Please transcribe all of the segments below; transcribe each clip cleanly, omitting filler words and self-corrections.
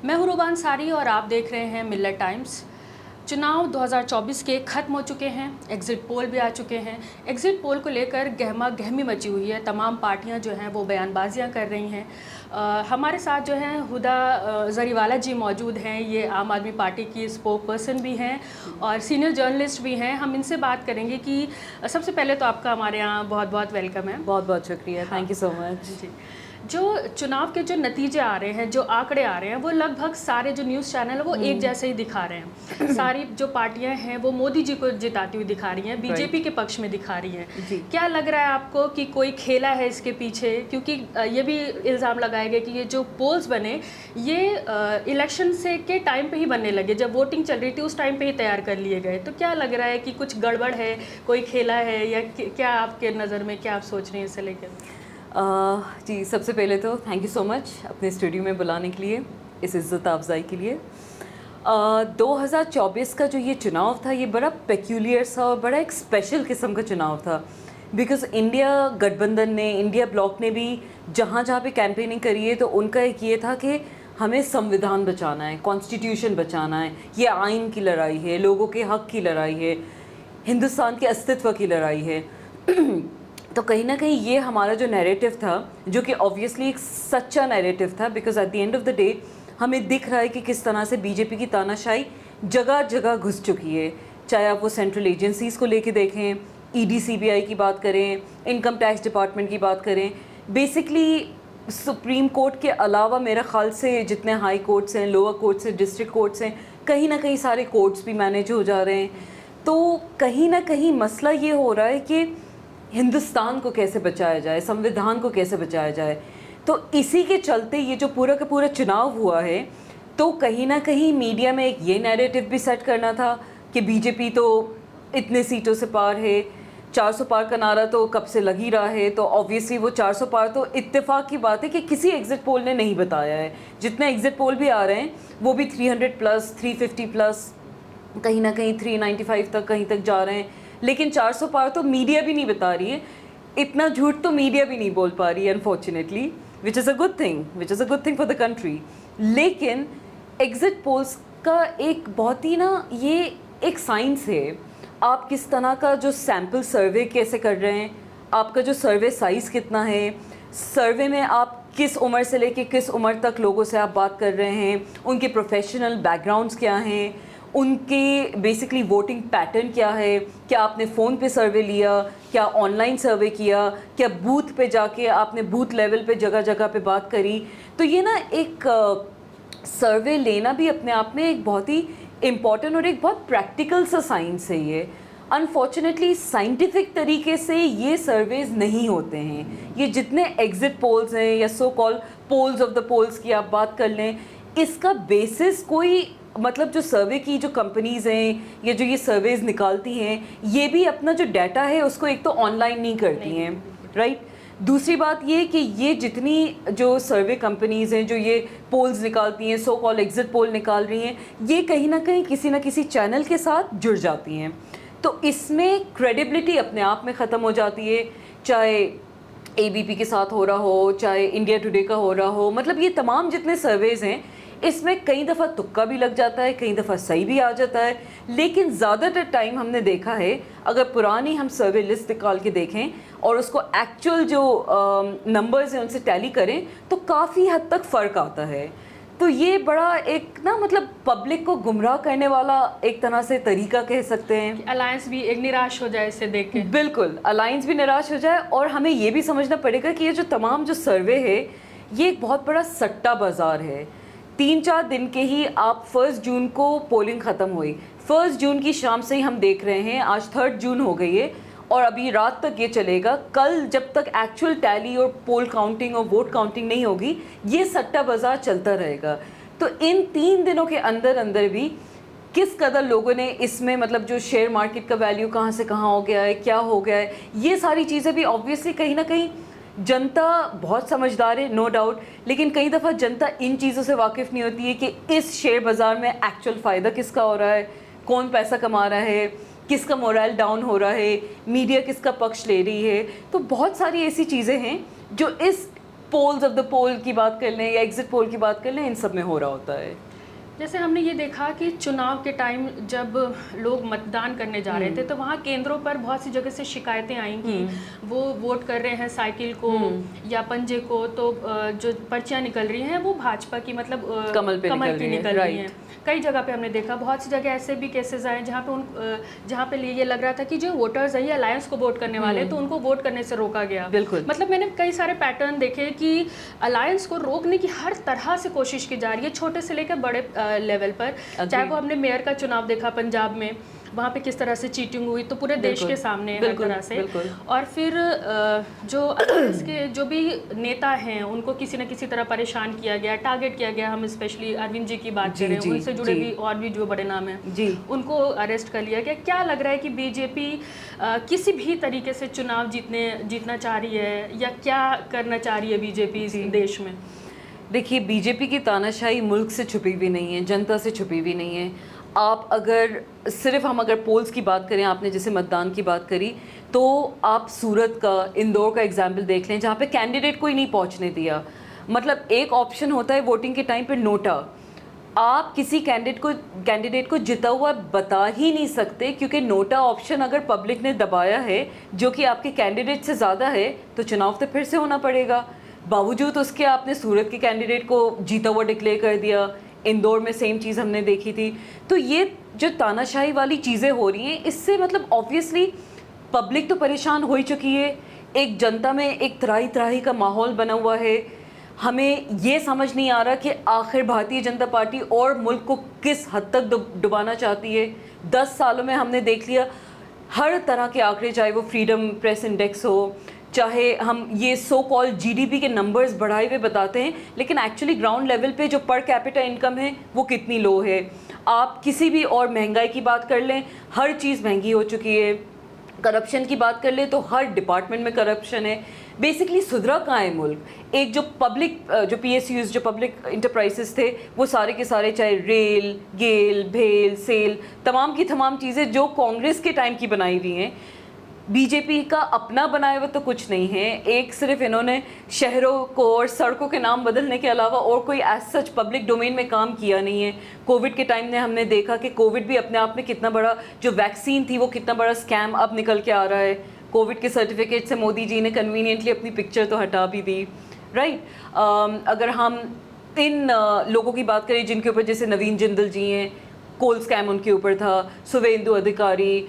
मैं हूं रूबान सारी और आप देख रहे हैं मिल्लत टाइम्स। चुनाव 2024 के ख़त्म हो चुके हैं, एग्ज़िट पोल भी आ चुके हैं। एग्ज़िट पोल को लेकर गहमा गहमी मची हुई है, तमाम पार्टियां जो हैं वो बयानबाजियां कर रही हैं। हमारे साथ जो हैं हुदा जरीवाला जी मौजूद हैं, ये आम आदमी पार्टी की स्पोक पर्सन भी हैं और सीनियर जर्नलिस्ट भी हैं। हम इनसे बात करेंगे कि सबसे पहले तो आपका हमारे यहाँ बहुत बहुत वेलकम है। बहुत बहुत शुक्रिया, थैंक यू सो मच। जी, जो चुनाव के जो नतीजे आ रहे हैं, जो आंकड़े आ रहे हैं, वो लगभग सारे जो न्यूज़ चैनल है वो एक जैसे ही दिखा रहे हैं। सारी जो पार्टियां हैं वो मोदी जी को जिताती हुई दिखा रही हैं, बीजेपी के पक्ष में दिखा रही हैं। क्या लग रहा है आपको कि कोई खेला है इसके पीछे? क्योंकि ये भी इल्ज़ाम लगाया गया कि ये जो पोल्स बने ये इलेक्शन से के टाइम पे ही बनने लगे, जब वोटिंग चल रही थी उस टाइम पे ही तैयार कर लिए गए। तो क्या लग रहा है कि कुछ गड़बड़ है, कोई खेला है, या क्या आपके नज़र में क्या आप सोच रही हैं इससे लेकर? जी, सबसे पहले तो थैंक यू सो मच अपने स्टूडियो में बुलाने के लिए, इस इज़्ज़त अफजाई के लिए। 2024 का जो ये चुनाव था ये बड़ा पेक्यूलियर सा और बड़ा एक स्पेशल किस्म का चुनाव था, बिकॉज़ इंडिया गठबंधन ने, इंडिया ब्लॉक ने भी जहाँ जहाँ पे कैंपेनिंग करी है तो उनका एक ये था कि हमें संविधान बचाना है, कॉन्स्टिट्यूशन बचाना है, ये आइन की लड़ाई है, लोगों के हक़ की लड़ाई है, हिंदुस्तान के अस्तित्व की लड़ाई है। तो कहीं ना कहीं ये हमारा जो नैरेटिव था, जो कि ऑब्वियसली एक सच्चा नैरेटिव था, because at the end of the day हमें दिख रहा है कि किस तरह से बीजेपी की तानाशाही जगह जगह घुस चुकी है। चाहे आप वो सेंट्रल एजेंसीज़ को लेके देखें, ईडी सीबीआई की बात करें, इनकम टैक्स डिपार्टमेंट की बात करें, बेसिकली सुप्रीम कोर्ट के अलावा मेरे ख़्याल से जितने हाई कोर्ट्स हैं, लोअर कोर्ट्स हैं, डिस्ट्रिक्ट कोर्ट्स हैं, कहीं ना कहीं सारे कोर्ट्स भी मैनेज हो जा रहे हैं। तो कहीं ना कहीं मसला ये हो रहा है कि हिंदुस्तान को कैसे बचाया जाए, संविधान को कैसे बचाया जाए। तो इसी के चलते ये जो पूरा का पूरा चुनाव हुआ है, तो कहीं ना कहीं मीडिया में एक ये नैरेटिव भी सेट करना था कि बीजेपी तो इतने सीटों से पार है, 400 पार का नारा तो कब से लग ही रहा है। तो ऑब्वियसली वो 400 पार तो इत्तेफाक की बात है कि किसी एग्ज़िट पोल ने नहीं बताया है। जितने एग्ज़िट पोल भी आ रहे हैं वो भी 300 प्लस, 350 प्लस, कहीं ना कहीं 395 तक कहीं तक जा रहे हैं, लेकिन 400 पार तो मीडिया भी नहीं बता रही है। इतना झूठ तो मीडिया भी नहीं बोल पा रही है unfortunately, which is a good thing for the country. लेकिन एग्ज़िट पोल्स का एक बहुत ही ना, ये एक साइंस है। आप किस तरह का जो सैम्पल सर्वे कैसे कर रहे हैं, आपका जो सर्वे साइज़ कितना है, सर्वे में आप किस उम्र से लेके किस उम्र तक लोगों से आप बात कर रहे हैं, उनके प्रोफेशनल बैकग्राउंड्स क्या हैं, उनके बेसिकली वोटिंग पैटर्न क्या है, क्या आपने फ़ोन पे सर्वे लिया, क्या ऑनलाइन सर्वे किया, क्या बूथ पे जाके आपने बूथ लेवल पे जगह जगह पे बात करी। तो ये ना एक सर्वे लेना भी अपने आप में एक बहुत ही इम्पॉर्टेंट और एक बहुत प्रैक्टिकल सा साइंस है। ये अनफॉर्चुनेटली साइंटिफिक तरीके से ये सर्वेज नहीं होते हैं। ये जितने एग्ज़िट पोल्स हैं या so call polls of the polls की आप बात कर लें, इसका बेसिस कोई, मतलब जो सर्वे की जो कंपनीज़ हैं या जो ये सर्वेज निकालती हैं, ये भी अपना जो डाटा है उसको एक तो ऑनलाइन नहीं करती हैं, राइट। दूसरी बात ये कि ये जितनी जो सर्वे कंपनीज़ हैं जो ये पोल्स निकालती हैं, सो कॉल एग्ज़िट पोल निकाल रही हैं, ये कहीं ना कहीं किसी ना किसी चैनल के साथ जुड़ जाती हैं। तो इसमें क्रेडिबिलिटी अपने आप में ख़त्म हो जाती है, चाहे एबीपी के साथ हो रहा हो, चाहे इंडिया टुडे का हो रहा हो। मतलब ये तमाम जितने सर्वेज़ हैं इसमें कई दफ़ा तुक्का भी लग जाता है, कई दफ़ा सही भी आ जाता है, लेकिन ज़्यादातर टाइम हमने देखा है, अगर पुरानी हम सर्वे लिस्ट निकाल के देखें और उसको एक्चुअल जो नंबर्स हैं उनसे टैली करें तो काफ़ी हद तक फ़र्क आता है। तो ये बड़ा एक ना, मतलब पब्लिक को गुमराह करने वाला एक तरह से तरीका कह सकते हैं। अलायंस भी एक निराश हो जाए इससे देख के। बिल्कुल, अलायंस भी निराश हो जाए। और हमें ये भी समझना पड़ेगा कि ये जो तमाम जो सर्वे है ये एक बहुत बड़ा सट्टा बाज़ार है। 3-4 दिन के ही आप 1 जून को पोलिंग ख़त्म हुई, 1 जून की शाम से ही हम देख रहे हैं, आज 3 जून हो गई है और अभी रात तक ये चलेगा। कल जब तक एक्चुअल टैली और पोल काउंटिंग और वोट काउंटिंग नहीं होगी, ये सट्टा बाज़ार चलता रहेगा। तो इन 3 दिनों के अंदर अंदर भी किस कदर लोगों ने इसमें, मतलब जो शेयर मार्केट का वैल्यू कहाँ से कहाँ हो गया है, क्या हो गया है, ये सारी चीज़ें भी ऑब्वियसली कहीं ना कहीं जनता बहुत समझदार है, नो डाउट, लेकिन कई दफ़ा जनता इन चीज़ों से वाकिफ़ नहीं होती है कि इस शेयर बाज़ार में एक्चुअल फ़ायदा किसका हो रहा है, कौन पैसा कमा रहा है, किसका मोरल डाउन हो रहा है, मीडिया किसका पक्ष ले रही है। तो बहुत सारी ऐसी चीज़ें हैं जो इस पोल्स ऑफ द पोल की बात कर लें या एग्जिट पोल की बात कर लें, इन सब में हो रहा होता है। जैसे हमने ये देखा कि चुनाव के टाइम जब लोग मतदान करने जा रहे थे तो वहाँ केंद्रों पर बहुत सी जगह से शिकायतें आई कि वो वोट कर रहे हैं साइकिल को या पंजे को, तो जो पर्चियाँ निकल रही हैं वो भाजपा की, मतलब कमल की निकल रही हैं। कई जगह पे हमने देखा, बहुत सी जगह ऐसे भी केसेस आए जहाँ पे ये लग रहा था कि जो वोटर्स है अलायंस को वोट करने वाले तो उनको वोट करने से रोका गया। बिल्कुल, मतलब मैंने कई सारे पैटर्न देखे कि अलायंस को रोकने की हर तरह से कोशिश की जा रही है, छोटे से लेकर बड़े लेवल पर। चाहे वो हमने मेयर का चुनाव देखा पंजाब में, वहाँ पे किस तरह से चीटिंग हुई तो पूरे देश के सामने हर तरह से। और फिर जो अलायंस के जो भी नेता हैं उनको किसी न किसी तरह परेशान किया गया, टारगेट किया गया। हम स्पेशली अरविंद जी की बात कर रहे हैं, उनसे जुड़े भी और भी जो बड़े नाम हैं उनको अरेस्ट कर लिया गया। क्या लग रहा है कि बीजेपी किसी भी तरीके से चुनाव जीतना चाह रही है या क्या करना चाह रही है बीजेपी इस देश में? देखिए, बीजेपी की तानाशाही मुल्क से छुपी हुई नहीं है, जनता से छुपी हुई नहीं है। आप अगर सिर्फ हम अगर पोल्स की बात करें, आपने जैसे मतदान की बात करी, तो आप सूरत का, इंदौर का एग्जाम्पल देख लें जहाँ पे कैंडिडेट को ही नहीं पहुँचने दिया। मतलब एक ऑप्शन होता है वोटिंग के टाइम पे नोटा, आप किसी कैंडिडेट को जिता हुआ बता ही नहीं सकते, क्योंकि नोटा ऑप्शन अगर पब्लिक ने दबाया है जो कि आपके कैंडिडेट से ज़्यादा है तो चुनाव तो फिर से होना पड़ेगा। बावजूद उसके आपने सूरत के कैंडिडेट को जीता हुआ डिक्लेयर कर दिया। इंदौर में सेम चीज़ हमने देखी थी। तो ये जो तानाशाही वाली चीज़ें हो रही हैं, इससे मतलब ऑब्वियसली पब्लिक तो परेशान हो ही चुकी है। एक जनता में एक त्राही त्राही का माहौल बना हुआ है। हमें ये समझ नहीं आ रहा कि आखिर भारतीय जनता पार्टी और मुल्क को किस हद तक डुबाना चाहती है। 10 सालों में हमने देख लिया हर तरह के आंकड़े, चाहे वो फ्रीडम प्रेस इंडेक्स हो, चाहे हम ये सो कॉल्ड जीडीपी के नंबर्स बढ़ाए हुए बताते हैं, लेकिन एक्चुअली ग्राउंड लेवल पे जो पर कैपिटा इनकम है वो कितनी लो है। आप किसी भी और महंगाई की बात कर लें, हर चीज़ महंगी हो चुकी है। करप्शन की बात कर लें तो हर डिपार्टमेंट में करप्शन है। बेसिकली सुधरा कहाँ है मुल्क? एक जो पब्लिक जो पीएसयूज, जो पब्लिक इंटरप्राइजेस थे, वो सारे के सारे, चाहे रेल, गेल, भेल, सेल, तमाम की तमाम चीज़ें जो कांग्रेस के टाइम की बनाई हुई हैं, बीजेपी का अपना बनाया हुआ तो कुछ नहीं है। एक सिर्फ इन्होंने शहरों को और सड़कों के नाम बदलने के अलावा और कोई एज सच पब्लिक डोमेन में काम किया नहीं है। कोविड के टाइम में हमने देखा कि कोविड भी अपने आप में कितना बड़ा, जो वैक्सीन थी वो कितना बड़ा स्कैम अब निकल के आ रहा है। कोविड के सर्टिफिकेट से मोदी जी ने कन्वीनियंटली अपनी पिक्चर तो हटा भी दी, राइट। अगर हम इन लोगों की बात करें जिनके ऊपर, जैसे नवीन जिंदल जी हैं, कोल स्कैम उनके ऊपर था, सुवेंदु अधिकारी,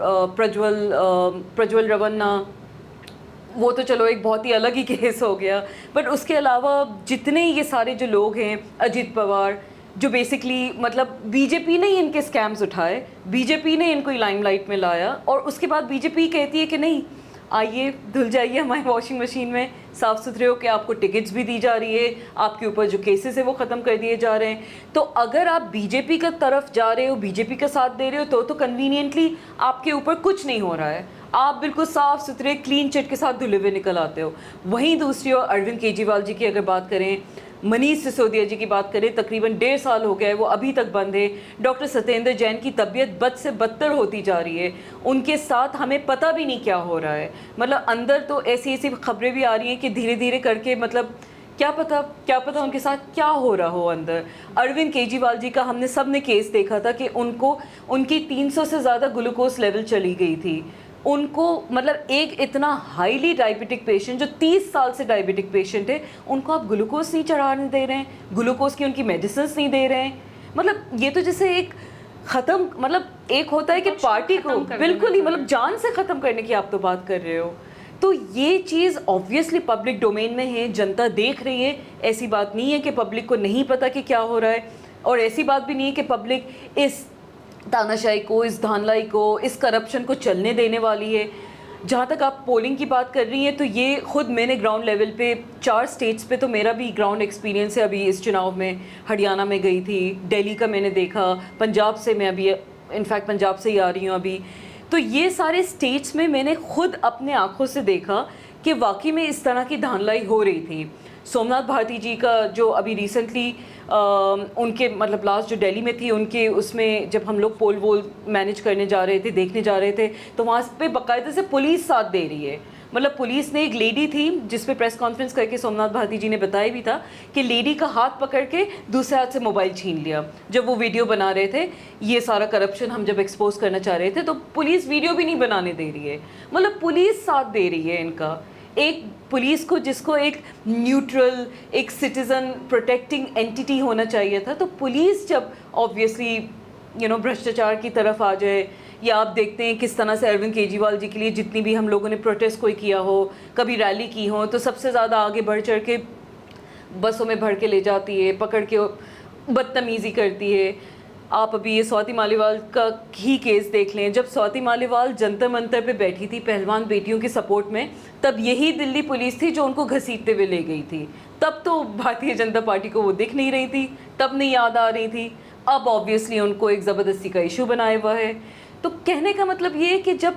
प्रज्वल रवन्ना, वो तो चलो एक बहुत ही अलग ही केस हो गया। बट उसके अलावा जितने ये सारे जो लोग हैं, अजीत पवार, जो बेसिकली मतलब बीजेपी ने ही इनके स्कैम्स उठाए, बीजेपी ने इनको लाइमलाइट में लाया, और उसके बाद बीजेपी कहती है कि नहीं, आइए धुल जाइए हमारी वॉशिंग मशीन में, साफ़ सुथरे हो के आपको टिकट्स भी दी जा रही है, आपके ऊपर जो केसेस है वो ख़त्म कर दिए जा रहे हैं। तो अगर आप बीजेपी का तरफ जा रहे हो, बीजेपी का साथ दे रहे हो, तो कन्वीनियंटली आपके ऊपर कुछ नहीं हो रहा है, आप बिल्कुल साफ़ सुथरे क्लीन चिट के साथ धुले हुए निकल आते हो। वहीं दूसरी ओर अरविंद केजरीवाल जी की अगर बात करें, मनीष सिसोदिया जी की बात करें, तकरीबन 1.5 साल हो गया है, वो अभी तक बंद है। डॉक्टर सत्येंद्र जैन की तबीयत बद से बदतर होती जा रही है, उनके साथ हमें पता भी नहीं क्या हो रहा है। मतलब अंदर तो ऐसी ऐसी खबरें भी आ रही हैं कि धीरे धीरे करके मतलब क्या पता उनके साथ क्या हो रहा हो अंदर। अरविंद केजरीवाल जी का हमने सब ने केस देखा था कि उनकी 300 से ज़्यादा ग्लूकोज लेवल चली गई थी। उनको मतलब एक इतना हाईली डायबिटिक पेशेंट जो 30 साल से डायबिटिक पेशेंट है, उनको आप ग्लूकोज नहीं चढ़ाने दे रहे हैं, ग्लूकोज की उनकी मेडिसिन नहीं दे रहे हैं। मतलब ये तो जैसे एक ख़त्म, मतलब एक होता है कि पार्टी को बिल्कुल ही मतलब जान से ख़त्म करने की आप तो बात कर रहे हो। तो ये चीज़ ऑब्वियसली पब्लिक डोमेन में है, जनता देख रही है। ऐसी बात नहीं है कि पब्लिक को नहीं पता कि क्या हो रहा है, और ऐसी बात भी नहीं है कि पब्लिक इस तानाशाही को, इस धांधलाई को, इस करप्शन को चलने देने वाली है। जहाँ तक आप पोलिंग की बात कर रही हैं, तो ये खुद मैंने ग्राउंड लेवल पे 4 स्टेट्स पे तो मेरा भी ग्राउंड एक्सपीरियंस है। अभी इस चुनाव में हरियाणा में गई थी, दिल्ली का मैंने देखा, पंजाब से मैं अभी इनफैक्ट पंजाब से ही आ रही हूँ अभी। तो ये सारे स्टेट्स में मैंने खुद अपने आँखों से देखा कि वाकई में इस तरह की धांधलाई हो रही थी। सोमनाथ भारती जी का जो अभी रिसेंटली उनके मतलब लास्ट जो दिल्ली में थी, उनके उसमें जब हम लोग पोल वोल मैनेज करने जा रहे थे, देखने जा रहे थे, तो वहाँ पे बाकायदे से पुलिस साथ दे रही है। मतलब पुलिस ने एक लेडी थी जिस पे प्रेस कॉन्फ्रेंस करके सोमनाथ भारती जी ने बताया भी था कि लेडी का हाथ पकड़ के दूसरे हाथ से मोबाइल छीन लिया जब वो वीडियो बना रहे थे। ये सारा करप्शन हम जब एक्सपोज करना चाह रहे थे तो पुलिस वीडियो भी नहीं बनाने दे रही है। मतलब पुलिस साथ दे रही है इनका, एक पुलिस को जिसको एक न्यूट्रल, एक सिटीजन प्रोटेक्टिंग एंटिटी होना चाहिए था, तो पुलिस जब ऑब्वियसली भ्रष्टाचार की तरफ आ जाए, या आप देखते हैं किस तरह से अरविंद केजरीवाल जी के लिए जितनी भी हम लोगों ने प्रोटेस्ट कोई किया हो, कभी रैली की हो, तो सबसे ज़्यादा आगे बढ़ चढ़ के बसों में भर के ले जाती है, पकड़ के बदतमीज़ी करती है। आप अभी ये स्वाति मालीवाल का ही केस देख लें, जब स्वाति मालीवाल जंतर मंतर पे बैठी थी पहलवान बेटियों की सपोर्ट में, तब यही दिल्ली पुलिस थी जो उनको घसीटते हुए ले गई थी। तब तो भारतीय जनता पार्टी को वो दिख नहीं रही थी, तब नहीं याद आ रही थी। अब ऑब्वियसली उनको एक ज़बरदस्ती का इशू बनाया हुआ है। तो कहने का मतलब ये है कि जब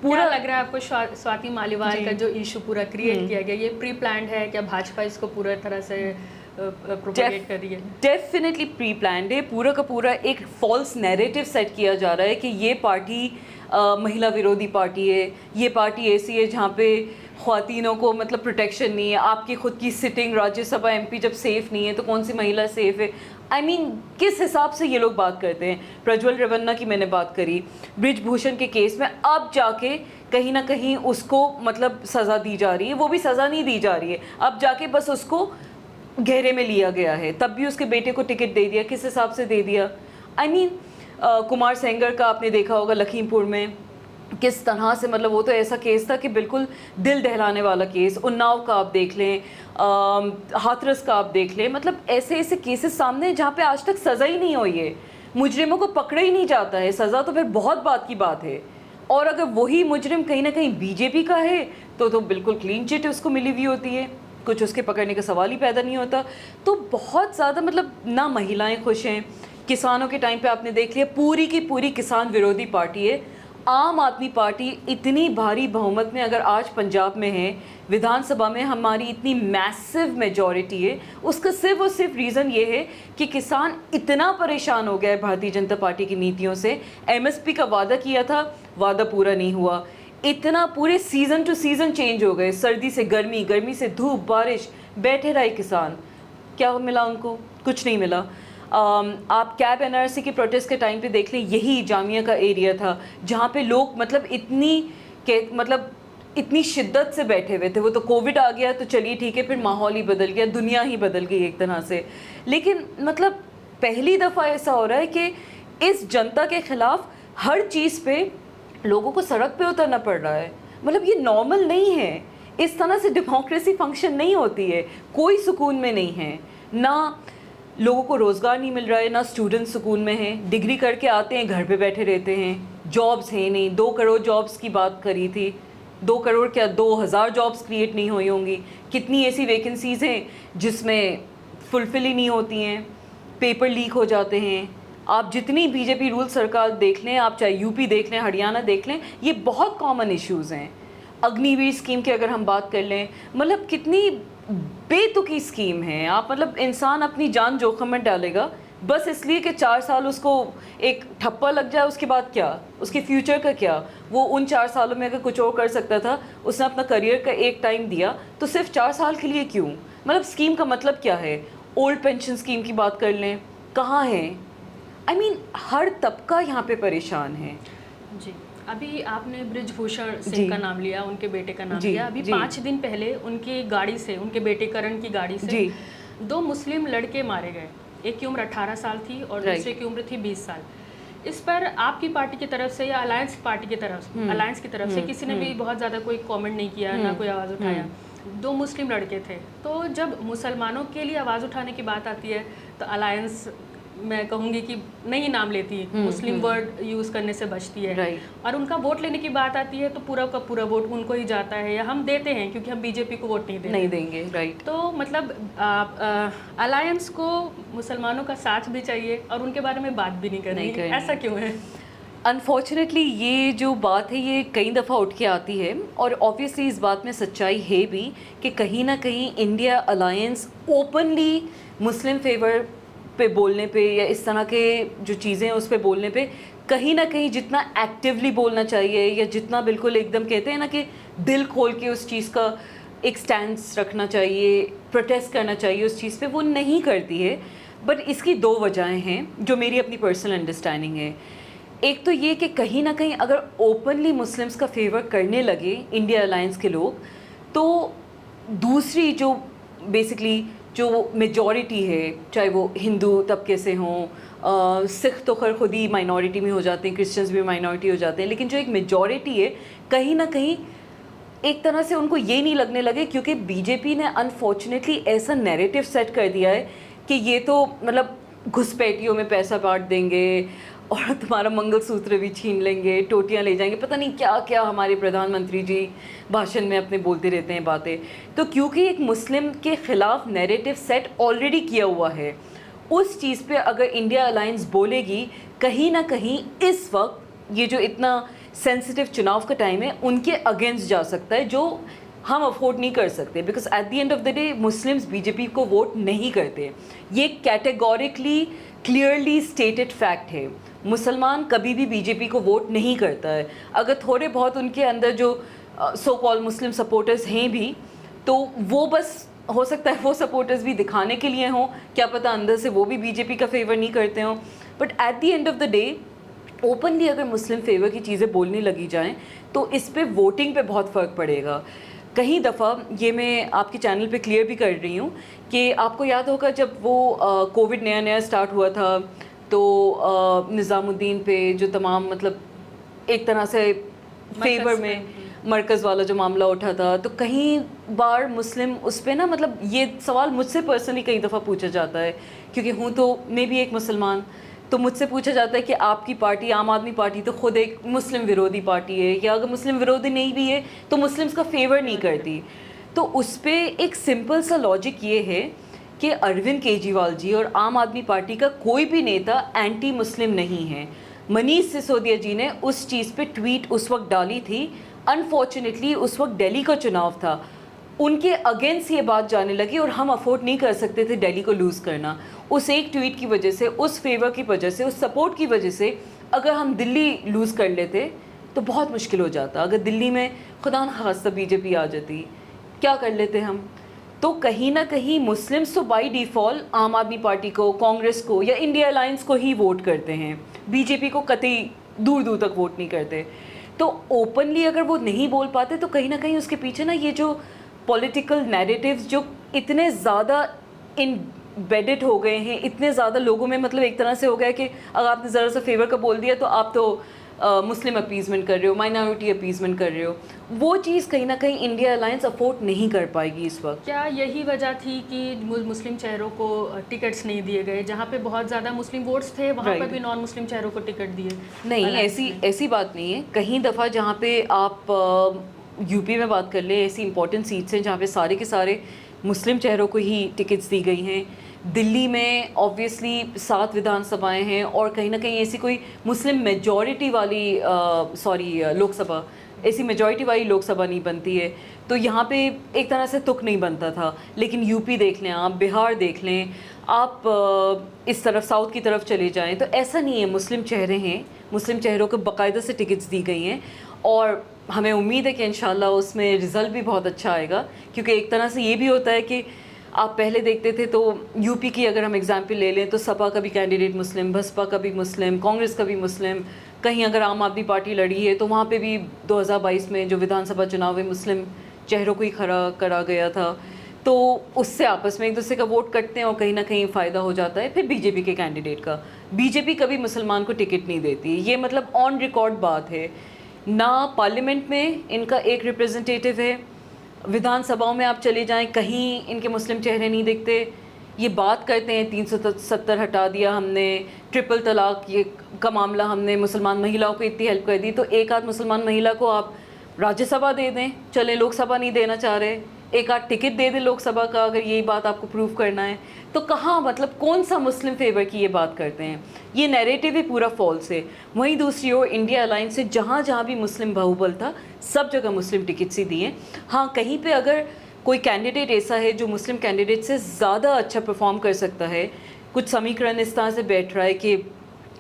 पूरा लग रहा है आपको स्वाति मालीवाल का जो इशू पूरा क्रिएट किया गया, ये प्री प्लान्ड है क्या? भाजपा इसको पूरा तरह से प्रोपेगेट कर रही है? डेफिनेटली प्री प्लान्ड है। पूरा का पूरा एक फॉल्स नैरेटिव सेट किया जा रहा है कि ये पार्टी महिला विरोधी पार्टी है, ये पार्टी ऐसी है जहाँ पे ख्वातीनों को मतलब प्रोटेक्शन नहीं है। आपकी खुद की सिटिंग राज्यसभा एमपी जब सेफ़ नहीं है तो कौन सी महिला सेफ़ है? I mean, किस हिसाब से ये लोग बात करते हैं? प्रज्वल रेवन्ना की मैंने बात करी, ब्रिजभूषण के केस में अब जाके कहीं ना कहीं उसको मतलब सज़ा दी जा रही है। वो भी सज़ा नहीं दी जा रही है, अब जाके बस उसको घेरे में लिया गया है। तब भी उसके बेटे को टिकट दे दिया, किस हिसाब से दे दिया? I mean, कुमार सेंगर का आपने देखा होगा लखीमपुर में किस तरह से, मतलब वो तो ऐसा केस था कि बिल्कुल दिल दहलाने वाला केस। उन्नाव का आप देख लें, हाथरस का आप देख लें, मतलब ऐसे ऐसे केसेस सामने जहाँ पे आज तक सज़ा ही नहीं हुई है, मुजरिमों को पकड़ा ही नहीं जाता है। सज़ा तो फिर बहुत बात की बात है। और अगर वही मुजरिम कहीं ना कहीं बीजेपी का है तो बिल्कुल क्लीन चिट उसको मिली हुई होती है, कुछ उसके पकड़ने का सवाल ही पैदा नहीं होता। तो बहुत ज़्यादा मतलब ना महिलाएँ खुश हैं। किसानों के टाइम पर आपने देख लिया पूरी की पूरी किसान विरोधी पार्टी है। आम आदमी पार्टी इतनी भारी बहुमत में अगर आज पंजाब में है, विधानसभा में हमारी इतनी मैसिव मेजॉरिटी है, उसका सिर्फ और सिर्फ रीज़न ये है कि किसान इतना परेशान हो गया है भारतीय जनता पार्टी की नीतियों से। एमएसपी का वादा किया था, वादा पूरा नहीं हुआ। इतना पूरे सीज़न टू सीज़न चेंज हो गए, सर्दी से गर्मी, गर्मी से धूप, बारिश, बैठे रहे किसान। क्या मिला उनको? कुछ नहीं मिला। आप कैब एनआरसी के प्रोटेस्ट के टाइम पे देख लें, यही जामिया का एरिया था जहाँ पे लोग मतलब इतनी शिद्दत से बैठे हुए थे। वो तो कोविड आ गया तो चलिए ठीक है, फिर माहौल ही बदल गया, दुनिया ही बदल गई एक तरह से। लेकिन मतलब पहली दफ़ा ऐसा हो रहा है कि इस जनता के ख़िलाफ़ हर चीज़ पे लोगों को सड़क पे उतरना पड़ रहा है। मतलब ये नॉर्मल नहीं है, इस तरह से डेमोक्रेसी फंक्शन नहीं होती है। कोई सुकून में नहीं है, ना लोगों को रोज़गार नहीं मिल रहा है, ना स्टूडेंट सुकून में हैं। डिग्री करके आते हैं, घर पे बैठे रहते हैं, जॉब्स हैं नहीं। 2 करोड़ जॉब्स की बात करी थी, 2 करोड़ क्या 2000 जॉब्स क्रिएट नहीं हुई होंगी। कितनी ऐसी वैकेंसीज़ हैं जिसमें फुलफ़िल ही नहीं होती हैं, पेपर लीक हो जाते हैं। आप जितनी बीजेपी रूल सरकार देख लें, आप चाहे यूपी देख लें, हरियाणा देख लें, ये बहुत कॉमन इश्यूज़ हैं। अग्निवीर स्कीम की अगर हम बात कर लें, मतलब कितनी बेतुकी स्कीम है। आप मतलब इंसान अपनी जान जोखिम में डालेगा बस इसलिए कि 4 साल उसको एक ठप्पा लग जाए, उसके बाद क्या, उसके फ्यूचर का क्या? वो उन 4 सालों में अगर कुछ और कर सकता था, उसने अपना करियर का एक टाइम दिया, तो सिर्फ 4 साल के लिए क्यों? मतलब स्कीम का मतलब क्या है? ओल्ड पेंशन स्कीम की बात कर लें, कहाँ है? I mean, हर तबका यहाँ पे परेशान है। जी, अभी आपने ब्रिजभूषण सिंह का नाम लिया, उनके बेटे का नाम लिया। अभी 5 दिन पहले उनकी गाड़ी से, उनके बेटे करण की गाड़ी से 2 मुस्लिम लड़के मारे गए। एक की उम्र 18 साल थी और दूसरे की उम्र थी 20 साल। इस पर आपकी पार्टी की तरफ से या अलायंस पार्टी की तरफ से किसी ने भी बहुत ज़्यादा कोई कमेंट नहीं किया, ना कोई आवाज़ उठाया। 2 मुस्लिम लड़के थे। तो जब मुसलमानों के लिए आवाज़ उठाने की बात आती है तो अलायंस, मैं कहूँगी कि नहीं नाम लेती, मुस्लिम वर्ड यूज़ करने से बचती है। और उनका वोट लेने की बात आती है तो पूरा का पूरा वोट उनको ही जाता है, या हम देते हैं क्योंकि हम बीजेपी को वोट नहीं देंगे। राइट। तो मतलब अलायंस को मुसलमानों का साथ भी चाहिए और उनके बारे में बात भी नहीं करनी, ऐसा क्यों है? अनफॉर्चुनेटली ये जो बात है ये कई दफ़ा उठ के आती है, और ऑब्वियसली इस बात में सच्चाई है भी कि कहीं ना कहीं इंडिया अलायंस ओपनली मुस्लिम फेवर पे बोलने पे या इस तरह के जो चीज़ें हैं उस पे बोलने पे कहीं ना कहीं जितना एक्टिवली बोलना चाहिए या जितना बिल्कुल एकदम कहते हैं ना कि दिल खोल के उस चीज़ का एक स्टैंड रखना चाहिए, प्रोटेस्ट करना चाहिए उस चीज़ पे, वो नहीं करती है। बट इसकी दो वजहें हैं जो मेरी अपनी पर्सनल अंडरस्टैंडिंग है। एक तो ये कि कहीं ना कहीं अगर ओपनली मुस्लिम्स का फेवर करने लगे इंडिया अलायंस के लोग, तो दूसरी जो बेसिकली जो मेजॉरिटी है, चाहे वो हिंदू तबके से हों, सिख तो खैर खुद ही माइनॉरिटी में हो जाते हैं, क्रिश्चियंस भी माइनॉरिटी हो जाते हैं, लेकिन जो एक मेजॉरिटी है कहीं ना कहीं एक तरह से उनको ये नहीं लगने लगे, क्योंकि बीजेपी ने अनफॉर्चुनेटली ऐसा नैरेटिव सेट कर दिया है कि ये तो मतलब घुसपैठियों में पैसा बांट देंगे और तुम्हारा मंगलसूत्र भी छीन लेंगे, टोटियां ले जाएंगे, पता नहीं क्या क्या हमारे प्रधानमंत्री जी भाषण में अपने बोलते रहते हैं बातें। तो क्योंकि एक मुस्लिम के ख़िलाफ़ नैरेटिव सेट ऑलरेडी किया हुआ है, उस चीज़ पे अगर इंडिया अलायंस बोलेगी, कहीं ना कहीं इस वक्त ये जो इतना सेंसिटिव चुनाव का टाइम है उनके अगेंस्ट जा सकता है, जो हम अफोर्ड नहीं कर सकते। Because at the end of the day Muslims BJP को वोट नहीं करते, ये कैटेगोरिकली क्लियरली स्टेटेड फैक्ट है। मुसलमान कभी भी बीजेपी को वोट नहीं करता है। अगर थोड़े बहुत उनके अंदर जो सो कॉल मुस्लिम सपोर्टर्स हैं भी, तो वो बस हो सकता है वो सपोर्टर्स भी दिखाने के लिए हों, क्या पता अंदर से वो भी बीजेपी का फेवर नहीं करते हों। But at the end of the day openly अगर मुस्लिम फेवर की चीज़ें बोलने लगी जाएं तो इस पे वोटिंग पे बहुत फ़र्क पड़ेगा। कई दफ़ा ये मैं आपके चैनल पे क्लियर भी कर रही हूँ कि आपको याद होगा जब वो कोविड नया नया स्टार्ट हुआ था, तो निज़ामुद्दीन पे जो तमाम मतलब एक तरह से फेवर में मरकज़ वाला जो मामला उठा था, तो कई बार मुस्लिम उस पर ना, मतलब ये सवाल मुझसे पर्सनली कई दफ़ा पूछा जाता है, क्योंकि हूँ तो मैं भी एक मुसलमान, तो मुझसे पूछा जाता है कि आपकी पार्टी आम आदमी पार्टी तो खुद एक मुस्लिम विरोधी पार्टी है, या अगर मुस्लिम विरोधी नहीं भी है तो मुस्लिम्स का फेवर नहीं करती। तो उस पर एक सिंपल सा लॉजिक ये है कि अरविंद केजरीवाल जी और आम आदमी पार्टी का कोई भी नेता एंटी मुस्लिम नहीं है। मनीष सिसोदिया जी ने उस चीज़ पे ट्वीट उस वक्त डाली थी, अनफॉर्चुनेटली उस वक्त दिल्ली का चुनाव था, उनके अगेंस्ट ये बात जाने लगी और हम अफोर्ड नहीं कर सकते थे दिल्ली को लूज़ करना। उस एक ट्वीट की वजह से, उस फेवर की वजह से, उस सपोर्ट की वजह से अगर हम दिल्ली लूज़ कर लेते तो बहुत मुश्किल हो जाता। अगर दिल्ली में खुदा न खास्ता बीजेपी आ जाती, क्या कर लेते हम। तो कहीं ना कहीं मुस्लिम्स तो बाई डिफ़ॉल्ट आम आदमी पार्टी को, कांग्रेस को या इंडिया अलायंस को ही वोट करते हैं, बीजेपी को कतई दूर दूर तक वोट नहीं करते। तो ओपनली अगर वो नहीं बोल पाते तो कहीं ना कहीं उसके पीछे ना ये जो पॉलिटिकल नैरेटिव्स जो इतने ज़्यादा इनबेडेड हो गए हैं, इतने ज़्यादा लोगों में, मतलब एक तरह से हो गया कि अगर आपने ज़रा सा फेवर का बोल दिया तो आप तो मुस्लिम अपीजमेंट कर रहे हो, माइनॉरिटी अपीजमेंट कर रहे हो। वो चीज़ कहीं ना कहीं इंडिया अलायंस अफोर्ड नहीं कर पाएगी इस वक्त। क्या यही वजह थी कि मुस्लिम चेहरों को टिकट्स नहीं दिए गए? जहाँ पे बहुत ज़्यादा मुस्लिम वोट्स थे वहाँ पर भी नॉन मुस्लिम चेहरों को टिकट दिए? नहीं, ऐसी बात नहीं है। कहीं दफ़ा जहाँ पे आप यूपी में बात कर ले, ऐसी इंपॉर्टेंट सीट्स हैं जहाँ पे सारे के सारे मुस्लिम चेहरों को ही टिकट्स दी गई हैं। दिल्ली में ऑब्वियसली 7 विधानसभाएं हैं और कहीं ना कहीं ऐसी कोई मुस्लिम मेजॉरिटी वाली लोकसभा, ऐसी मेजॉरिटी वाली लोकसभा नहीं बनती है, तो यहाँ पे एक तरह से तुक नहीं बनता था। लेकिन यूपी देख लें आप, बिहार देख लें आप, इस तरफ साउथ की तरफ चले जाएं तो ऐसा नहीं है, मुस्लिम चेहरे हैं, मुस्लिम चेहरों को बाकायदा से टिकट्स दी गई हैं और हमें उम्मीद है कि इंशाल्लाह उसमें रिज़ल्ट भी बहुत अच्छा आएगा। क्योंकि एक तरह से ये भी होता है कि आप पहले देखते थे तो यूपी की अगर हम एग्जाम्पल ले लें तो सपा का भी कैंडिडेट मुस्लिम, बसपा का भी मुस्लिम, कांग्रेस का भी मुस्लिम, कहीं अगर आम आदमी पार्टी लड़ी है तो वहाँ पे भी 2022 में जो विधानसभा चुनाव है मुस्लिम चेहरों को ही खड़ा करा गया था। तो उससे आपस में एक दूसरे का वोट करते हैं और कहीं ना कहीं फ़ायदा हो जाता है फिर बीजेपी के कैंडिडेट का। बीजेपी कभी मुसलमान को टिकट नहीं देती, ये मतलब ऑन रिकॉर्ड बात है। ना पार्लियामेंट में इनका एक रिप्रेजेंटेटिव है, विधानसभाओं में आप चले जाएं कहीं इनके मुस्लिम चेहरे नहीं दिखते। ये बात करते हैं 370 हटा दिया हमने, ट्रिपल तलाक ये का मामला हमने मुसलमान महिलाओं को इतनी हेल्प कर दी, तो एक आध मुसलमान महिला को आप राज्यसभा दे दें, चले लोकसभा नहीं देना चाह रहे, एक आध टिकट दे दें लोकसभा का, अगर यही बात आपको प्रूव करना है तो कहाँ, मतलब कौन सा मुस्लिम फेवर की ये बात करते हैं। ये नैरेटिव ही पूरा फॉल्स है। वहीं दूसरी ओर इंडिया अलायंस से जहाँ जहाँ भी मुस्लिम बाहुबल था सब जगह मुस्लिम टिकट्स ही दिए। हाँ, कहीं पे अगर कोई कैंडिडेट ऐसा है जो मुस्लिम कैंडिडेट से ज़्यादा अच्छा परफॉर्म कर सकता है, कुछ समीकरण इस तरह से बैठ रहा है कि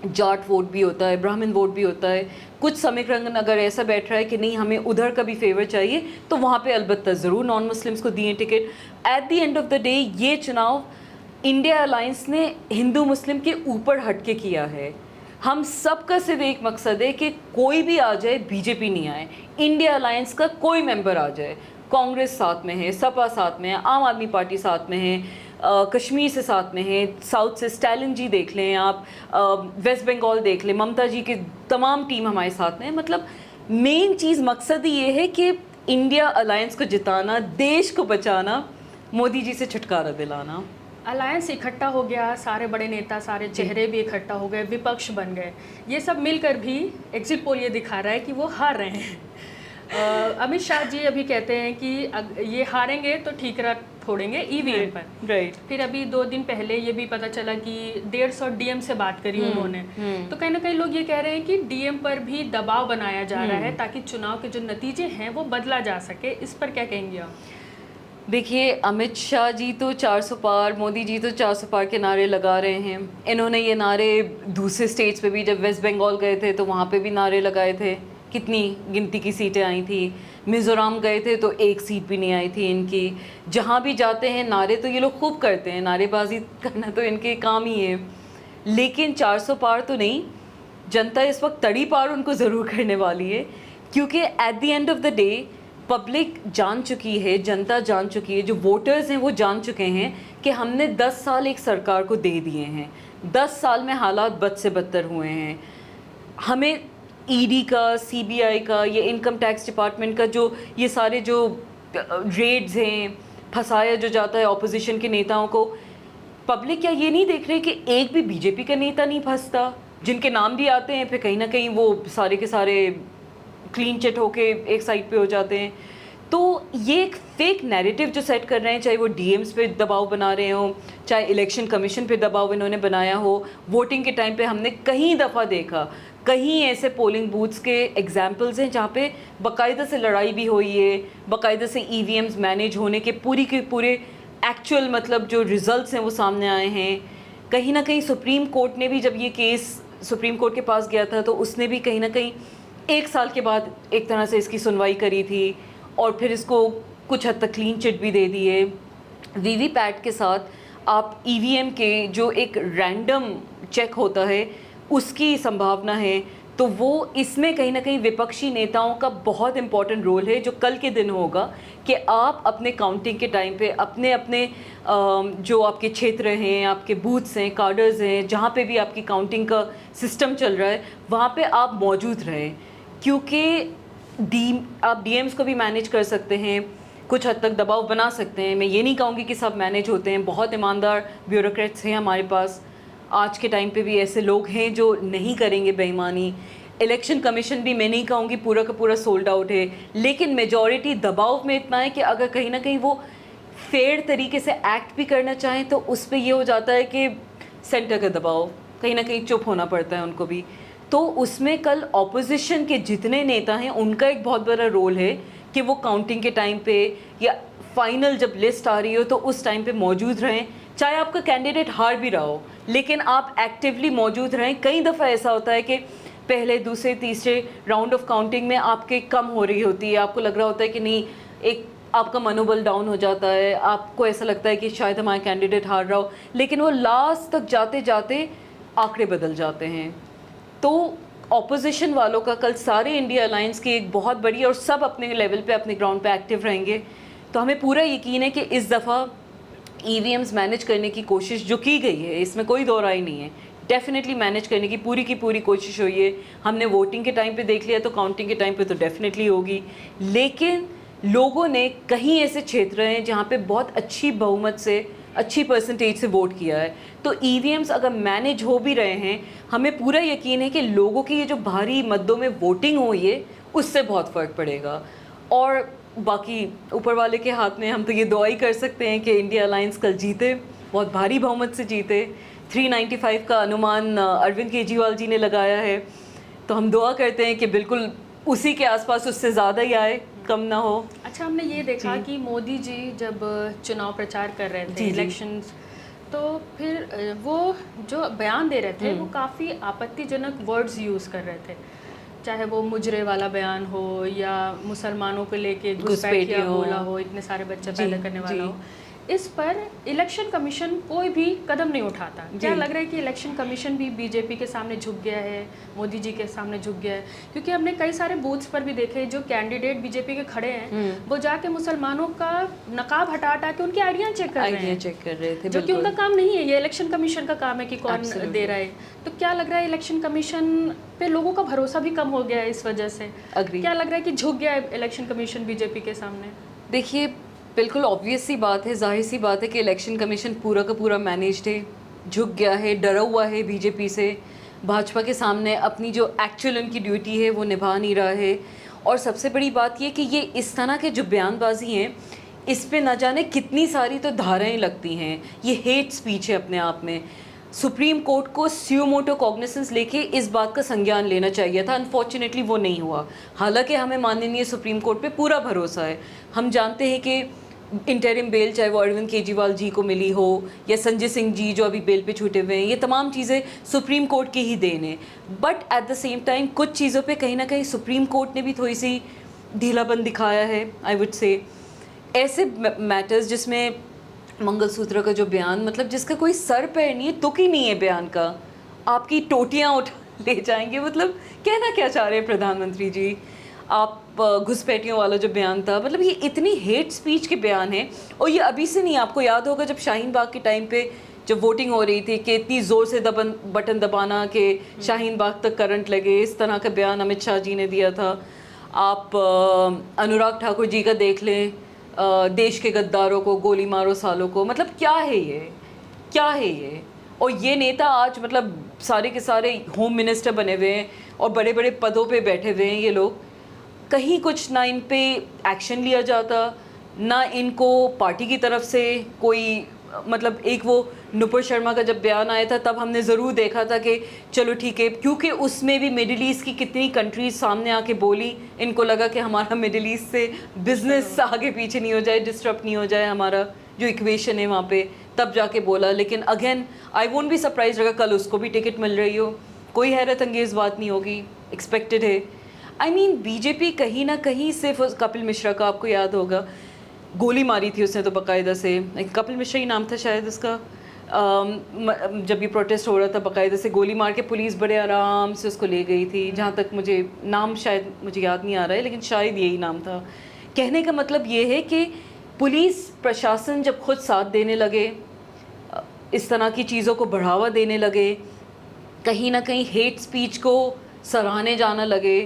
जाट वोट भी होता है, ब्राह्मण वोट भी होता है। कुछ समीकरण अगर ऐसा बैठ रहा है कि नहीं हमें उधर का भी फेवर चाहिए, तो वहाँ पे अलबत्ता ज़रूर नॉन मुस्लिम्स को दिए ticket. At the end of the day ये चुनाव इंडिया अलायंस ने हिंदू मुस्लिम के ऊपर हट के किया है। हम सबका सिर्फ एक मकसद है कि कोई भी आ जाए, बीजेपी नहीं आए, इंडिया अलायंस का कोई मेंबर आ जाए। कांग्रेस साथ में है, सपा साथ में है, आम आदमी पार्टी साथ में है, कश्मीर से साथ में है, साउथ से स्टैलिन जी देख लें आप, वेस्ट बंगाल देख लें, ममता जी की तमाम टीम हमारे साथ में है। मतलब मेन चीज़ मकसद ही ये है कि इंडिया अलायंस को जिताना, देश को बचाना, मोदी जी से छुटकारा दिलाना। अलायंस इकट्ठा हो गया, सारे बड़े नेता, सारे चेहरे भी इकट्ठा हो गए, विपक्ष बन गए। ये सब मिलकर भी एग्जिट पोल ये दिखा रहा है कि वो हार रहे हैं। अमित शाह जी अभी कहते हैं कि ये हारेंगे तो ठीकरा फोड़ेंगे ईवीएम पर। राइट। फिर अभी 2 दिन पहले ये भी पता चला कि 150 डीएम से बात करी उन्होंने। तो कहीं ना कहीं लोग ये कह रहे हैं कि डीएम पर भी दबाव बनाया जा रहा है ताकि चुनाव के जो नतीजे हैं वो बदला जा सके। इस पर क्या कहेंगे आप? देखिए, अमित शाह जी तो 400 पार, मोदी जी तो 400 पार के नारे लगा रहे हैं। इन्होंने ये नारे दूसरे स्टेट्स पे भी, जब वेस्ट बंगाल गए थे तो वहाँ पे भी नारे लगाए थे। कितनी गिनती की सीटें आई थी। मिज़ोरम गए थे तो 1 सीट भी नहीं आई थी इनकी। जहाँ भी जाते हैं नारे तो ये लोग खूब करते हैं, नारेबाजी करना तो इनके काम ही है। लेकिन 400 पार तो नहीं, जनता इस वक्त तड़ी पार उनको ज़रूर करने वाली है, क्योंकि at the end of the day public जान चुकी है, जनता जान चुकी है, जो वोटर्स हैं वो जान चुके हैं कि हमने 10 साल एक सरकार को दे दिए हैं। 10 साल में हालात बद से बदतर हुए हैं। हमें ईडी का, सीबीआई का, ये इनकम टैक्स डिपार्टमेंट का जो ये सारे जो रेड्स हैं, फंसाया जो जाता है ऑपोजिशन के नेताओं को, पब्लिक क्या ये नहीं देख रहे कि एक भी बीजेपी का नेता नहीं फंसता? जिनके नाम भी आते हैं फिर कहीं ना कहीं वो सारे के सारे क्लीन चिट होके एक साइड पे हो जाते हैं। तो ये एक फेक नैरेटिव जो सेट कर रहे हैं, चाहे वो डीएम्स पे दबाव बना रहे हों, चाहे इलेक्शन कमीशन पे दबाव इन्होंने बनाया हो। वोटिंग के टाइम पे हमने कहीं दफ़ा देखा, कहीं ऐसे पोलिंग बूथ्स के एग्जाम्पल्स हैं जहाँ पे बाकायदा से लड़ाई भी हुई है, बाकायदा से ईवीएम्स मैनेज होने के पूरे एक्चुअल मतलब जो रिज़ल्ट्स हैं वो सामने आए हैं। कहीं ना कहीं सुप्रीम कोर्ट ने भी, जब ये केस सुप्रीम कोर्ट के पास गया था, तो उसने भी कहीं ना कहीं 1 साल के बाद एक तरह से इसकी सुनवाई करी थी और फिर इसको कुछ हद तक क्लीन चिट भी दे दी है। वीवीपैट के साथ आप ईवीएम के जो एक रैंडम चेक होता है उसकी संभावना है, तो वो इसमें कहीं ना कहीं विपक्षी नेताओं का बहुत इम्पॉर्टेंट रोल है, जो कल के दिन होगा कि आप अपने काउंटिंग के टाइम पे अपने अपने जो आपके क्षेत्र हैं, आपके बूथ्स हैं, कार्डर्स हैं, जहाँ पे भी आपकी काउंटिंग का सिस्टम चल रहा है, वहाँ पे आप मौजूद रहें। क्योंकि आप डीएम्स को भी मैनेज कर सकते हैं, कुछ हद तक दबाव बना सकते हैं। मैं ये नहीं कहूँगी कि सब मैनेज होते हैं, बहुत ईमानदार ब्यूरोक्रेट्स हैं हमारे पास। आज के टाइम पे भी ऐसे लोग हैं जो नहीं करेंगे बेईमानी। इलेक्शन कमीशन भी मैं नहीं कहूँगी पूरा का पूरा सोल्ड आउट है, लेकिन मेजॉरिटी दबाव में इतना है कि अगर कहीं ना कहीं वो फेयर तरीके से एक्ट भी करना चाहें तो उस पर ये हो जाता है कि सेंटर का दबाव, कहीं ना कहीं चुप होना पड़ता है उनको भी। तो उसमें कल ऑपोजिशन के जितने नेता हैं उनका एक बहुत बड़ा रोल है कि वो काउंटिंग के टाइम पे या फाइनल जब लिस्ट आ रही हो तो उस टाइम पे मौजूद रहें। चाहे आपका कैंडिडेट हार भी रहा हो, लेकिन आप एक्टिवली मौजूद रहें। कई दफ़ा ऐसा होता है कि पहले, दूसरे, तीसरे राउंड ऑफ काउंटिंग में आपके कम हो रही होती है, आपको लग रहा होता है कि नहीं, एक आपका मनोबल डाउन हो जाता है, आपको ऐसा लगता है कि शायद हमारा कैंडिडेट हार रहा हो, लेकिन वो लास्ट तक जाते जाते आंकड़े बदल जाते हैं। तो ऑपोजिशन वालों का कल सारे इंडिया अलायंस की एक बहुत बड़ी, और सब अपने लेवल पे अपने ग्राउंड पे एक्टिव रहेंगे, तो हमें पूरा यकीन है कि इस दफ़ा ईवीएम्स मैनेज करने की कोशिश जो की गई है, इसमें कोई दो राय नहीं है, डेफिनेटली मैनेज करने की पूरी कोशिश हुई है। हमने वोटिंग के टाइम पे देख लिया, तो काउंटिंग के टाइम पे तो डेफिनेटली होगी। लेकिन लोगों ने कहीं ऐसे क्षेत्र हैं जहाँ पे बहुत अच्छी बहुमत से, अच्छी परसेंटेज से वोट किया है, तो ईवीएम्स अगर मैनेज हो भी रहे हैं, हमें पूरा यकीन है कि लोगों की ये जो भारी मद्दों में वोटिंग हुई है उससे बहुत फ़र्क पड़ेगा। और बाकी ऊपर वाले के हाथ में, हम तो ये दुआ ही कर सकते हैं कि इंडिया अलायंस कल जीते, बहुत भारी बहुमत से जीते। 395 का अनुमान अरविंद केजरीवाल जी ने लगाया है, तो हम दुआ करते हैं कि बिल्कुल उसी के आसपास, उससे ज़्यादा ही आए, कम ना हो। अच्छा, हमने ये देखा कि मोदी जी जब चुनाव प्रचार कर रहे थे इलेक्शंस, तो फिर वो जो बयान दे रहे थे वो काफ़ी आपत्तिजनक वर्ड्स यूज़ कर रहे थे, चाहे वो मुजरे वाला बयान हो या मुसलमानों को लेके घुसपैठिया बोला हो, इतने सारे बच्चे पैदा करने वाला हो। इस पर इलेक्शन कमीशन कोई भी कदम नहीं उठाता। क्या लग रहा है कि इलेक्शन कमीशन भी बीजेपी के सामने झुक गया है, मोदी जी के सामने झुक गया है? क्योंकि हमने कई सारे बूथ्स पर भी देखे जो कैंडिडेट बीजेपी के खड़े हैं वो जाके मुसलमानों का नकाब हटा हटा के उनकी आइडियाँ चेक कर रहे थे, जो कि उनका काम नहीं है। ये इलेक्शन कमीशन का काम है कि कौन दे रहा है। तो क्या लग रहा है इलेक्शन कमीशन पे लोगों का भरोसा भी कम हो गया है इस वजह से? क्या लग रहा है कि झुक गया है इलेक्शन कमीशन बीजेपी के सामने? देखिए, बिल्कुल ऑब्वियस सी बात है, जाहिर सी बात है कि इलेक्शन कमीशन पूरा का पूरा मैनेज्ड है, झुक गया है, डरा हुआ है बीजेपी से, भाजपा के सामने अपनी जो एक्चुअल उनकी ड्यूटी है वो निभा नहीं रहा है। और सबसे बड़ी बात ये कि ये इस तरह के जो बयानबाजी हैं इस पे ना जाने कितनी सारी तो धाराएं लगती हैं। ये हेट स्पीच है अपने आप में। सुप्रीम कोर्ट को स्यू मोटो कॉग्निसेंस लेके इस बात का संज्ञान लेना चाहिए था, अनफॉर्चुनेटली वो नहीं हुआ। हालांकि हमें माननीय सुप्रीम कोर्ट पे पूरा भरोसा है। हम जानते हैं कि इंटरिम बेल चाहे वो अरविंद केजरीवाल जी को मिली हो या संजय सिंह जी जो अभी बेल पे छूटे हुए हैं, ये तमाम चीज़ें सुप्रीम कोर्ट की ही देन है। But at the same time कुछ चीज़ों पे कहीं ना कहीं सुप्रीम कोर्ट ने भी थोड़ी सी ढीलापन दिखाया है, आई वुड से। ऐसे मैटर्स जिसमें मंगलसूत्र का जो बयान, मतलब जिसका कोई सर पैर नहीं है, तुक ही नहीं है बयान का, आपकी टोटियाँ उठा ले जाएंगे। मतलब कहना क्या चाह रहे हैं प्रधानमंत्री जी? आप घुसपैठियों वाला जो बयान था, मतलब ये इतनी हेट स्पीच के बयान है। और ये अभी से नहीं, आपको याद होगा जब शाहीन बाग के टाइम पे जब वोटिंग हो रही थी कि इतनी ज़ोर से बटन दबाना कि शाहीन बाग तक करंट लगे, इस तरह का बयान अमित शाह जी ने दिया था। आप अनुराग ठाकुर जी का देख लें, देश के गद्दारों को गोली मारो सालों को। मतलब क्या है ये, क्या है ये? और ये नेता आज मतलब सारे के सारे होम मिनिस्टर बने हुए हैं और बड़े बड़े पदों पे बैठे हुए हैं ये लोग। कहीं कुछ ना इन पे एक्शन लिया जाता, ना इनको पार्टी की तरफ से कोई, मतलब एक वो नुपुर शर्मा का जब बयान आया था तब हमने ज़रूर देखा था कि चलो ठीक है, क्योंकि उसमें भी मिडिल ईस्ट की कितनी कंट्रीज सामने आके बोली। इनको लगा कि हमारा मिडिल ईस्ट से बिजनेस आगे पीछे नहीं हो जाए, डिस्टर्ब नहीं हो जाए हमारा जो इक्वेशन है वहाँ पे, तब जाके बोला। लेकिन again I won't be surprise अगर कल उसको भी टिकट मिल रही हो, कोई हैरत अंगेज़ बात नहीं होगी, एक्सपेक्टेड है। आई मीन बीजेपी कहीं ना कहीं सिर्फ कपिल मिश्रा का, आपको याद होगा गोली मारी थी उसने तो बाकायदा से, कपिल मिश्रा ही नाम था शायद उसका, जब ये प्रोटेस्ट हो रहा था बाकायदा से गोली मार के पुलिस बड़े आराम से उसको ले गई थी। जहाँ तक मुझे नाम शायद मुझे याद नहीं आ रहा है, लेकिन शायद यही नाम था। कहने का मतलब ये है कि पुलिस प्रशासन जब खुद साथ देने लगे, इस तरह की चीज़ों को बढ़ावा देने लगे, कहीं ना कहीं हेट स्पीच को सराहने जाना लगे।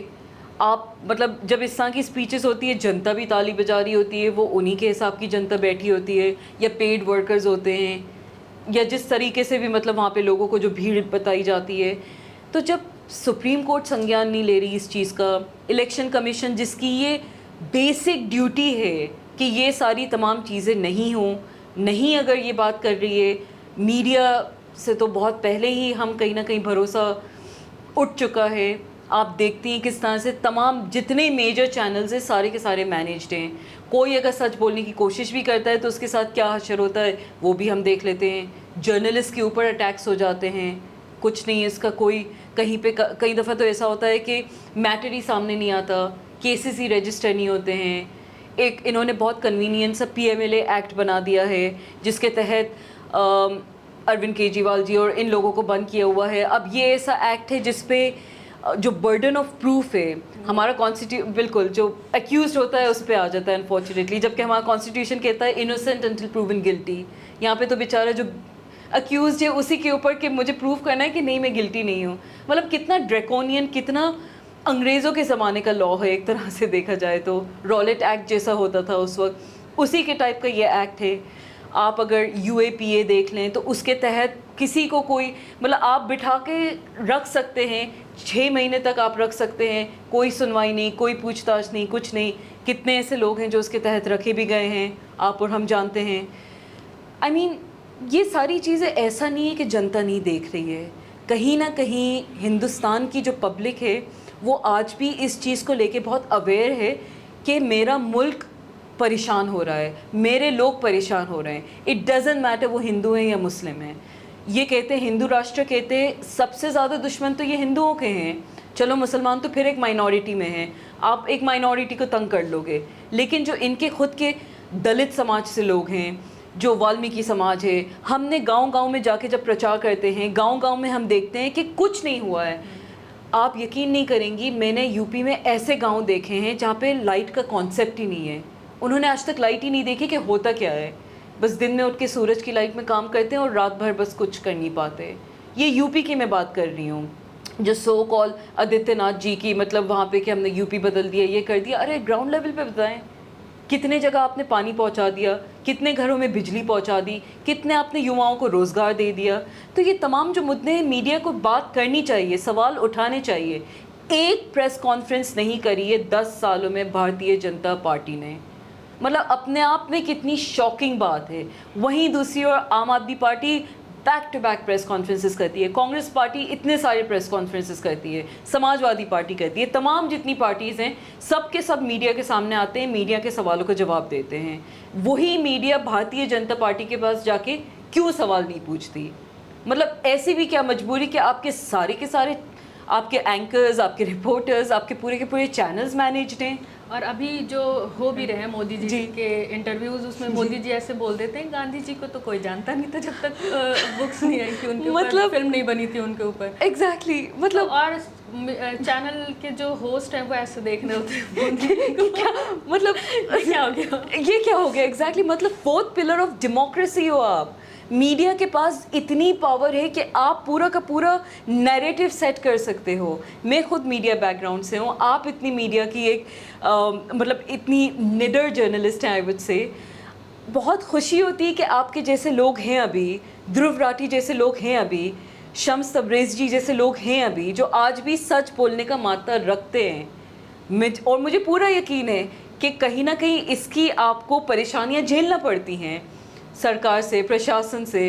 आप मतलब जब इस तरह की स्पीचेस होती है, जनता भी ताली बजा रही होती है, वो उन्हीं के हिसाब की जनता बैठी होती है या पेड वर्कर्स होते हैं, या जिस तरीके से भी मतलब वहाँ पे लोगों को जो भीड़ बताई जाती है। तो जब सुप्रीम कोर्ट संज्ञान नहीं ले रही इस चीज़ का, इलेक्शन कमीशन जिसकी ये बेसिक ड्यूटी है कि ये सारी तमाम चीज़ें नहीं हों, नहीं अगर ये बात कर रही है, मीडिया से तो बहुत पहले ही हम कहीं ना कहीं भरोसा उठ चुका है। आप देखती हैं किस तरह से तमाम जितने मेजर चैनल्स हैं सारे के सारे मैनेज्ड हैं। कोई अगर सच बोलने की कोशिश भी करता है तो उसके साथ क्या हशर होता है वो भी हम देख लेते हैं। जर्नलिस्ट के ऊपर अटैक्स हो जाते हैं, कुछ नहीं है इसका कोई, कहीं पे कई दफ़ा तो ऐसा होता है कि मैटर ही सामने नहीं आता, केसेस ही रजिस्टर नहीं होते हैं। एक इन्होंने बहुत कन्वीनियंट सा PMLA एक्ट बना दिया है जिसके तहत अरविंद केजरीवाल जी और इन लोगों को बंद किया हुआ है। अब ये ऐसा एक्ट है जिस पे जो बर्डन ऑफ प्रूफ है हमारा बिल्कुल जो एक्यूज होता है उस पर आ जाता है अनफॉर्चुनेटली, जबकि हमारा कॉन्स्टिट्यूशन कहता है इनोसेंट अंटिल प्रूवन गिल्टी। यहाँ पे तो बेचारा जो अक्यूज है उसी के ऊपर कि मुझे प्रूव करना है कि नहीं मैं गिल्टी नहीं हूँ। मतलब कितना ड्रैकोनियन, कितना अंग्रेज़ों के ज़माने का लॉ है एक तरह से देखा जाए तो। रॉलेट एक्ट जैसा होता था उस वक्त, उसी के टाइप का ये एक्ट है। आप अगर UAPA देख लें तो उसके तहत किसी को कोई मतलब आप बिठा के रख सकते हैं, 6 महीने तक आप रख सकते हैं, कोई सुनवाई नहीं, कोई पूछताछ नहीं, कुछ नहीं। कितने ऐसे लोग हैं जो उसके तहत रखे भी गए हैं, आप और हम जानते हैं। आई मीन ये सारी चीज़ें ऐसा नहीं है कि जनता नहीं देख रही है। कहीं ना कहीं हिंदुस्तान की जो पब्लिक है वो आज भी इस चीज़ को लेके बहुत अवेयर है कि मेरा मुल्क परेशान हो रहा है, मेरे लोग परेशान हो रहे हैं। इट डजेंट मैटर वो हिंदू हैं या मुस्लिम हैं। ये कहते हैं हिंदू राष्ट्र, कहते हैं सबसे ज़्यादा दुश्मन तो ये हिंदुओं के हैं। चलो मुसलमान तो फिर एक माइनॉरिटी में हैं, आप एक माइनॉरिटी को तंग कर लोगे, लेकिन जो इनके खुद के दलित समाज से लोग हैं, जो वाल्मीकि समाज है, हमने गांव-गांव में जाके जब प्रचार करते हैं, गांव-गांव में हम देखते हैं कि कुछ नहीं हुआ है। आप यकीन नहीं करेंगी, मैंने यूपी में ऐसे गांव देखे हैं जहाँ पे लाइट का कॉन्सेप्ट ही नहीं है। उन्होंने आज तक लाइट ही नहीं देखी कि होता क्या है। बस दिन में उठ के सूरज की लाइट में काम करते हैं और रात भर बस कुछ कर नहीं पाते। ये यूपी की मैं बात कर रही हूँ, जो सो कॉल आदित्यनाथ जी की, मतलब वहाँ पे कि हमने यूपी बदल दिया, ये कर दिया। अरे ग्राउंड लेवल पे बताएं, कितने जगह आपने पानी पहुंचा दिया, कितने घरों में बिजली पहुंचा दी, कितने आपने युवाओं को रोज़गार दे दिया। तो ये तमाम जो मुद्दे हैं, मीडिया को बात करनी चाहिए, सवाल उठाने चाहिए। एक प्रेस कॉन्फ्रेंस नहीं करी है 10 सालों में भारतीय जनता पार्टी ने, मतलब अपने आप में कितनी शॉकिंग बात है। वहीं दूसरी ओर Aam Aadmi Party back to back press conferences करती है, कांग्रेस पार्टी इतने सारे प्रेस कॉन्फ्रेंसेस करती है, समाजवादी पार्टी करती है, तमाम जितनी पार्टीज़ हैं सब के सब मीडिया के सामने आते हैं, मीडिया के सवालों का जवाब देते हैं। वही मीडिया भारतीय जनता पार्टी के पास जाके क्यों सवाल नहीं पूछती? मतलब ऐसी भी क्या मजबूरी कि आपके सारे के सारे आपके एंकर्स, आपके रिपोर्टर्स, आपके पूरे के पूरे चैनल्स मैनेज्ड हैं? और अभी जो हो भी रहे हैं मोदी जी के इंटरव्यूज, उसमें मोदी जी ऐसे बोल देते हैं गांधी जी को तो कोई जानता नहीं था जब तक बुक्स नहीं आई थी उनके ऊपर, मतलब फिल्म नहीं बनी थी उनके ऊपर। एग्जैक्टली मतलब तो और चैनल के जो होस्ट हैं वो ऐसे देख रहे होते हैं क्या मतलब क्या हो गया, ये क्या हो गया एग्जैक्टली मतलब फोर्थ पिलर ऑफ डेमोक्रेसी हो आप। मीडिया के पास इतनी पावर है कि आप पूरा का पूरा नैरेटिव सेट कर सकते हो। मैं खुद मीडिया बैकग्राउंड से हूँ, आप इतनी मीडिया की एक मतलब इतनी निडर जर्नलिस्ट हैं आई वुड से। बहुत खुशी होती है कि आपके जैसे लोग हैं अभी, ध्रुव राठी जैसे लोग हैं अभी, शम्स तबरेज़ जी जैसे लोग हैं अभी, जो आज भी सच बोलने का मात्रा रखते हैं। और मुझे पूरा यकीन है कि कहीं ना कहीं इसकी आपको परेशानियां झेलना पड़ती हैं सरकार से, प्रशासन से,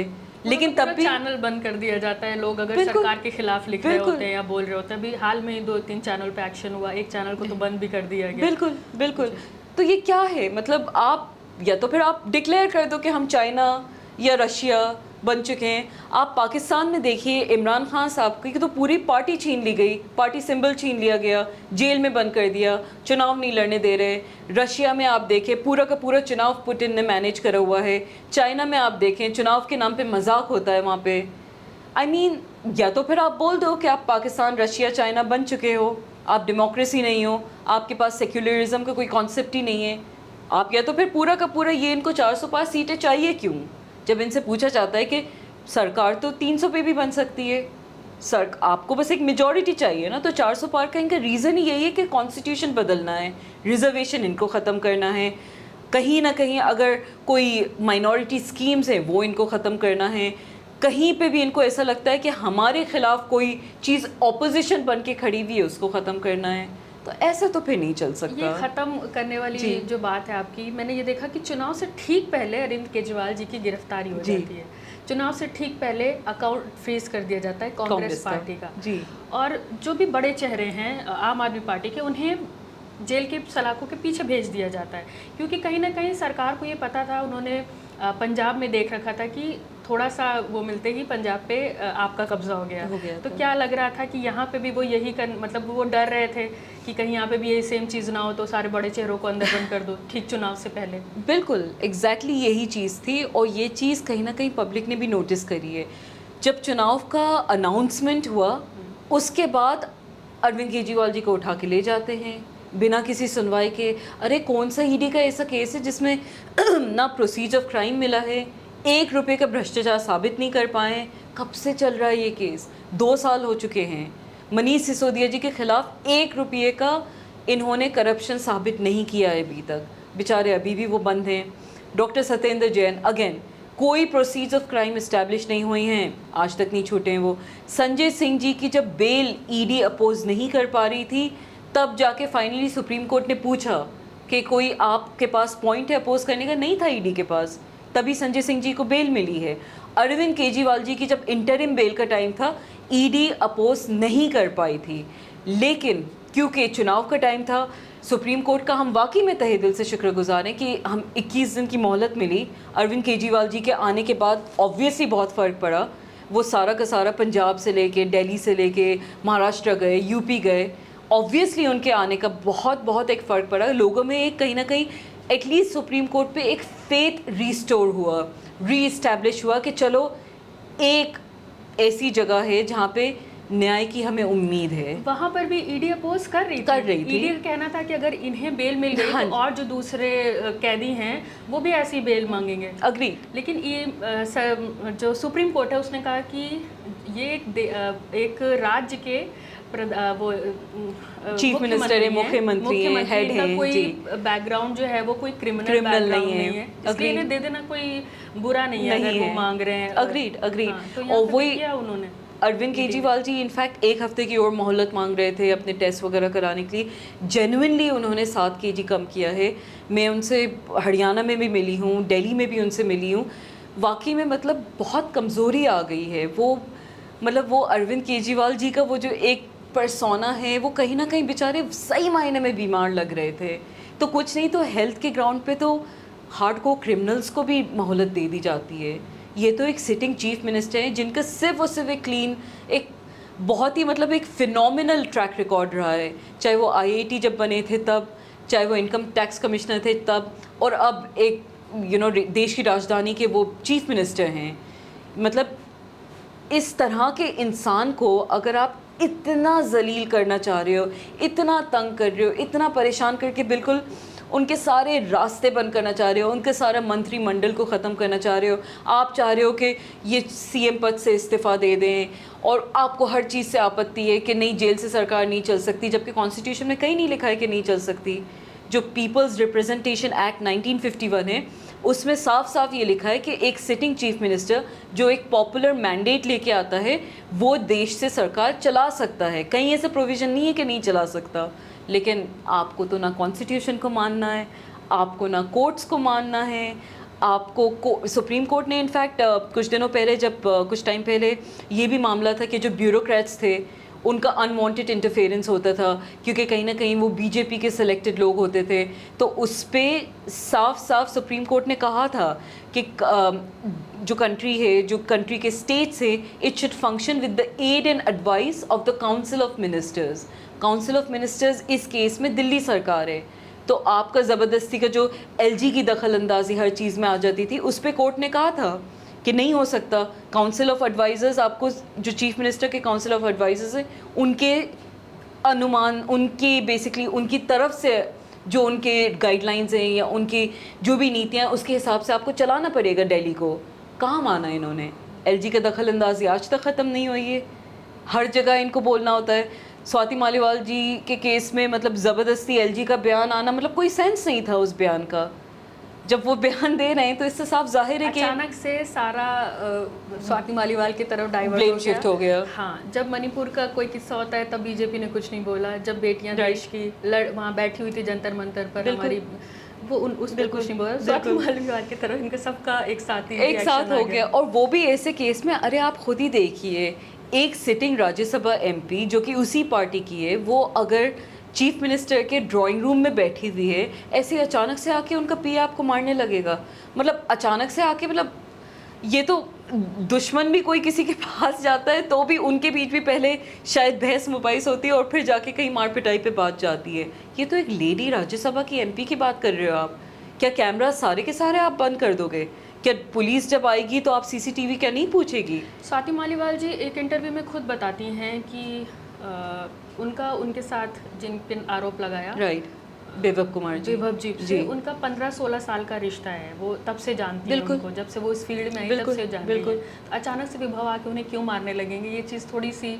लेकिन तब भी चैनल बंद कर दिया जाता है। लोग अगर सरकार के खिलाफ लिख रहे होते हैं या बोल रहे होते हैं, अभी हाल में ही 2-3 चैनल पे एक्शन हुआ, एक चैनल को तो बंद भी कर दिया गया। बिल्कुल बिल्कुल। तो ये क्या है, मतलब आप या तो फिर आप डिक्लेयर कर दो कि हम चाइना या रशिया बन चुके हैं। आप पाकिस्तान में देखिए, इमरान खान साहब की तो पूरी पार्टी छीन ली गई, पार्टी सिंबल छीन लिया गया, जेल में बंद कर दिया, चुनाव नहीं लड़ने दे रहे। रशिया में आप देखें पूरा का पूरा चुनाव पुतिन ने मैनेज करा हुआ है। चाइना में आप देखें चुनाव के नाम पे मजाक होता है वहाँ पे। आई मीन या तो फिर आप बोल दो कि आप पाकिस्तान, रशिया, चाइना बन चुके हो, आप डेमोक्रेसी नहीं हो, आपके पास सेक्युलरिज्म का कोई कॉन्सेप्ट ही नहीं है। आप या तो फिर पूरा का पूरा ये इनको 400 पार सीटें चाहिए क्यों? जब इनसे पूछा जाता है कि सरकार तो 300 पे भी बन सकती है, सर आपको बस एक मेजॉरिटी चाहिए ना, तो 400 पार का इनका रीज़न ही यही है कि कॉन्स्टिट्यूशन बदलना है, रिजर्वेशन इनको ख़त्म करना है, कहीं ना कहीं अगर कोई माइनॉरिटी स्कीम्स हैं वो इनको ख़त्म करना है, कहीं पे भी इनको ऐसा लगता है कि हमारे ख़िलाफ़ कोई चीज़ ऑपोजिशन बन के खड़ी हुई है उसको ख़त्म करना है। तो ऐसे तो फिर नहीं चल सकता। ये ख़त्म करने वाली जो बात है आपकी, मैंने ये देखा कि चुनाव से ठीक पहले अरविंद केजरीवाल जी की गिरफ्तारी हो जाती है। चुनाव से ठीक पहले अकाउंट फ्रीज कर दिया जाता है कांग्रेस पार्टी का जी। और जो भी बड़े चेहरे हैं आम आदमी पार्टी के, उन्हें जेल के सलाखों के पीछे भेज दिया जाता है, क्योंकि कहीं ना कहीं सरकार को ये पता था, उन्होंने पंजाब में देख रखा था कि थोड़ा सा वो मिलते ही पंजाब पे आपका कब्जा हो गया तो क्या लग रहा था कि यहाँ पे भी वो यही मतलब वो डर रहे थे कि कहीं यहाँ पे भी यही सेम चीज़ ना हो, तो सारे बड़े चेहरों को अंदर बंद कर दो ठीक चुनाव से पहले। बिल्कुल एग्जैक्टली यही चीज़ थी, और ये चीज़ कहीं ना कहीं पब्लिक ने भी नोटिस करी है। जब चुनाव का अनाउंसमेंट हुआ उसके बाद अरविंद केजरीवाल जी को उठा के ले जाते हैं बिना किसी सुनवाई के। अरे कौन सा ईडी का ऐसा केस है जिसमें ना प्रोसीजर ऑफ क्राइम मिला है, 1 रुपये का भ्रष्टाचार साबित नहीं कर पाए। कब से चल रहा है ये केस? 2 साल हो चुके हैं। मनीष सिसोदिया जी के खिलाफ 1 रुपये का इन्होंने करप्शन साबित नहीं किया है अभी तक, बेचारे अभी भी वो बंद हैं। डॉक्टर सत्येंद्र जैन अगेन कोई प्रोसीजर ऑफ क्राइम इस्टेब्लिश नहीं हुई हैं, आज तक नहीं छूटे हैं वो। संजय सिंह जी की जब बेल ईडी अपोज नहीं कर पा रही थी, तब जाके फाइनली सुप्रीम कोर्ट ने पूछा कि कोई आपके पास पॉइंट है अपोज करने का, नहीं था ईडी के पास, तभी संजय सिंह जी को बेल मिली है। अरविंद केजरीवाल जी की जब इंटरिम बेल का टाइम था, ईडी अपोज नहीं कर पाई थी, लेकिन क्योंकि चुनाव का टाइम था। सुप्रीम कोर्ट का हम वाकई में तहे दिल से शुक्रगुजार हैं कि हम 21 दिन की मोहलत मिली। अरविंद केजरीवाल जी के आने के बाद ऑब्वियसली बहुत फ़र्क पड़ा। वो सारा का सारा पंजाब से लेके दिल्ली से लेके महाराष्ट्र गए, यूपी गए, ऑब्वियसली उनके आने का बहुत एक फ़र्क पड़ा। लोगों में एक कहीं ना कहीं एटलीस्ट सुप्रीम कोर्ट पे एक फेथ रिस्टोर हुआ, री इस्टेब्लिश हुआ कि चलो एक ऐसी जगह है जहाँ पे न्याय की हमें उम्मीद है। वहाँ पर भी ईडी अपोज कर रही थी। ईडी का कहना था कि अगर इन्हें बेल मिल गई तो और जो दूसरे कैदी हैं वो भी ऐसी बेल मांगेंगे। अग्री। लेकिन ये जो सुप्रीम कोर्ट है उसने कहा कि ये एक राज्य के वो चीफ मिनिस्टर है, मुख्यमंत्री है, हेड है, कोई बैकग्राउंड जो है वो कोई क्रिमिनल बैकग्राउंड नहीं है, इसलिए इन्हें दे देना कोई बुरा नहीं है अगर वो मांग रहे हैं। अग्रीड। तो और वही किया उन्होंने। अरविंद केजरीवाल जी इनफैक्ट एक हफ्ते की और मोहलत मांग रहे थे अपने टेस्ट वगैरह कराने के लिए। जेन्युइनली उन्होंने 7 kg कम किया है। मैं उनसे हरियाणा में भी मिली हूँ, दिल्ली में भी उनसे मिली हूँ। वाकई में मतलब बहुत कमज़ोरी आ गई है। वो मतलब वो अरविंद केजरीवाल जी का वो जो एक पर्सोना है वो कहीं ना कहीं बेचारे सही मायने में बीमार लग रहे थे। तो कुछ नहीं तो हेल्थ के ग्राउंड पे तो हार्डकोर क्रिमिनल्स को भी मोहलत दे दी जाती है। ये तो एक सिटिंग चीफ मिनिस्टर हैं जिनका सिर्फ और सिर्फ एक क्लीन, एक बहुत ही मतलब एक फिनोमिनल ट्रैक रिकॉर्ड रहा है। चाहे वो IIT जब बने थे तब, चाहे वो इनकम टैक्स कमिश्नर थे तब, और अब एक देश की राजधानी के वो चीफ मिनिस्टर हैं। मतलब इस तरह के इंसान को अगर आप इतना जलील करना चाह रहे हो, इतना तंग कर रहे हो, इतना परेशान करके बिल्कुल उनके सारे रास्ते बंद करना चाह रहे हो, उनके सारा मंत्रिमंडल को ख़त्म करना चाह रहे हो, आप चाह रहे हो कि ये CM पद से इस्तीफ़ा दे दें, और आपको हर चीज़ से आपत्ति है कि नहीं जेल से सरकार नहीं चल सकती, जबकि कॉन्स्टिट्यूशन में कहीं नहीं लिखा है कि नहीं चल सकती। जो पीपल्स रिप्रेजेंटेशन एक्ट 1951 है उसमें साफ साफ ये लिखा है कि एक सिटिंग चीफ मिनिस्टर जो एक पॉपुलर मैंडेट लेके आता है वो देश से सरकार चला सकता है। कहीं ऐसा प्रोविज़न नहीं है कि नहीं चला सकता। लेकिन आपको तो ना कॉन्स्टिट्यूशन को मानना है, आपको ना कोर्ट्स को मानना है, आपको सुप्रीम कोर्ट ने इनफैक्ट कुछ दिनों पहले जब कुछ टाइम पहले ये भी मामला था कि जो ब्यूरोक्रेट्स थे उनका अनवांटेड इंटरफेरेंस होता था क्योंकि कहीं ना कहीं वो बीजेपी के सिलेक्टेड लोग होते थे, तो उस पर साफ साफ सुप्रीम कोर्ट ने कहा था कि जो कंट्री है, जो कंट्री के स्टेट्स है, it should function with the aid and advice of the council of ministers. Council of ministers इस केस में दिल्ली सरकार है। तो आपका ज़बरदस्ती का जो LG की दखल अंदाजी हर चीज़ में आ जाती थी, उस पर कोर्ट ने कहा था कि नहीं हो सकता। काउंसिल ऑफ एडवाइज़र्स, आपको जो चीफ मिनिस्टर के काउंसिल ऑफ एडवाइज़र्स हैं उनके अनुमान, उनके बेसिकली उनकी तरफ से जो उनके गाइडलाइंस हैं या उनकी जो भी नीतियाँ हैं उसके हिसाब से आपको चलाना पड़ेगा दिल्ली को। कहाँ माना इन्होंने? LG का दखल अंदाजी आज तक ख़त्म नहीं हुई है, हर जगह इनको बोलना होता है। स्वाति मालीवाल जी के केस में मतलब ज़बरदस्ती LG का बयान आना, मतलब कोई सेंस नहीं था उस बयान का। जब वो बयान दे रहे हैं तो इससे साफ जाहिर है कि अचानक से सारा स्वाति मालीवाल की तरफ डाइवर्ट शिफ्ट हो गया। हाँ, जब मणिपुर का कोई किस्सा होता है तब बीजेपी ने कुछ नहीं बोला। जब बेटियां देश की वहाँ बैठी हुई थी जंतर मंतर पर, हमारी वो उस पर कुछ नहीं बोला। स्वाति मालीवाल की तरफ इनका सबका एक साथ हो गया। और वो भी ऐसे केस में, अरे आप खुद ही देखिए, एक सिटिंग राज्यसभा MP जो कि उसी पार्टी की है, वो अगर चीफ मिनिस्टर के ड्राइंग रूम में बैठी हुई है, ऐसे अचानक से आके उनका PA आपको मारने लगेगा। मतलब अचानक से आके, मतलब ये तो दुश्मन भी कोई किसी के पास जाता है तो भी उनके बीच भी पहले शायद बहस मुबाइस होती है और फिर जाके कहीं मार पिटाई पे बात जाती है। ये तो एक लेडी राज्यसभा की MP की बात कर रहे हो आप। क्या कैमरा सारे के सारे आप बंद कर दोगे? क्या पुलिस जब आएगी तो आप CCTV क्या नहीं पूछेगी? स्वाति मालीवाल जी एक इंटरव्यू में खुद बताती हैं कि उनका उनके साथ जिन पिन आरोप लगाया, राइट, विभव कुमार जी, विभव जी, उनका 15-16 साल का रिश्ता है। वो तब से जानती है उनको, जब से वो इस फील्ड में आई तब से जानती है। तो अचानक से विभव आके उन्हें क्यों मारने लगेंगे, ये चीज़ थोड़ी सी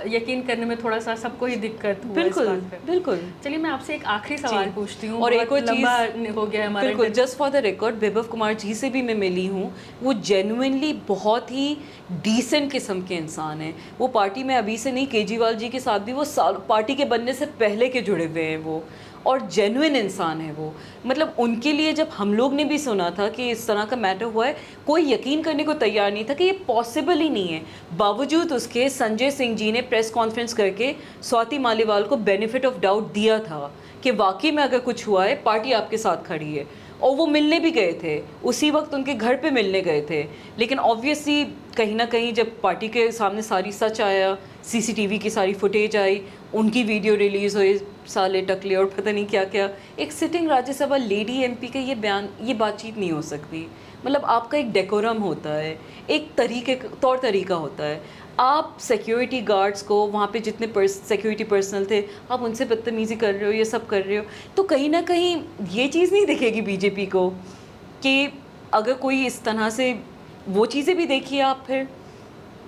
यकीन करने में थोड़ा सा सबको ही दिक्कत हुआ। बिल्कुल। चलिए मैं आपसे एक आखिरी सवाल पूछती हूँ, और एक और चीज़ हो गया हमारा। बिल्कुल, जस्ट फॉर द रिकॉर्ड, विभव कुमार जी से भी मैं मिली हूँ। वो जेन्युइनली बहुत ही डिसेंट किस्म के इंसान हैं। वो पार्टी में अभी से नहीं, केजरीवाल जी के साथ भी वो पार्टी के बनने से पहले के जुड़े हुए हैं वो। और जेन्युइन इंसान है वो। मतलब उनके लिए जब हम लोग ने भी सुना था कि इस तरह का मैटर हुआ है, कोई यकीन करने को तैयार नहीं था कि ये पॉसिबल ही नहीं है। बावजूद उसके संजय सिंह जी ने प्रेस कॉन्फ्रेंस करके स्वाति मालीवाल को बेनिफिट ऑफ डाउट दिया था कि वाकई में अगर कुछ हुआ है पार्टी आपके साथ खड़ी है, और वो मिलने भी गए थे, उसी वक्त उनके घर पे मिलने गए थे। लेकिन ऑब्वियसली कहीं ना कहीं जब पार्टी के सामने सारी सच आया, सीसीटीवी की सारी फुटेज आई, उनकी वीडियो रिलीज़ हुई, साले टकले और पता नहीं क्या क्या, एक सिटिंग राज्यसभा लेडी एमपी का ये बयान, ये बातचीत नहीं हो सकती। मतलब आपका एक डेकोरम होता है, एक तौर तरीका होता है। आप सिक्योरिटी गार्ड्स को, वहाँ पे जितने सिक्योरिटी पर्सनल थे, आप उनसे बदतमीज़ी कर रहे हो, ये सब कर रहे हो, तो कहीं ना कहीं ये चीज़ नहीं दिखेगी बीजेपी को कि अगर कोई इस तरह से वो चीज़ें भी देखिए आप। फिर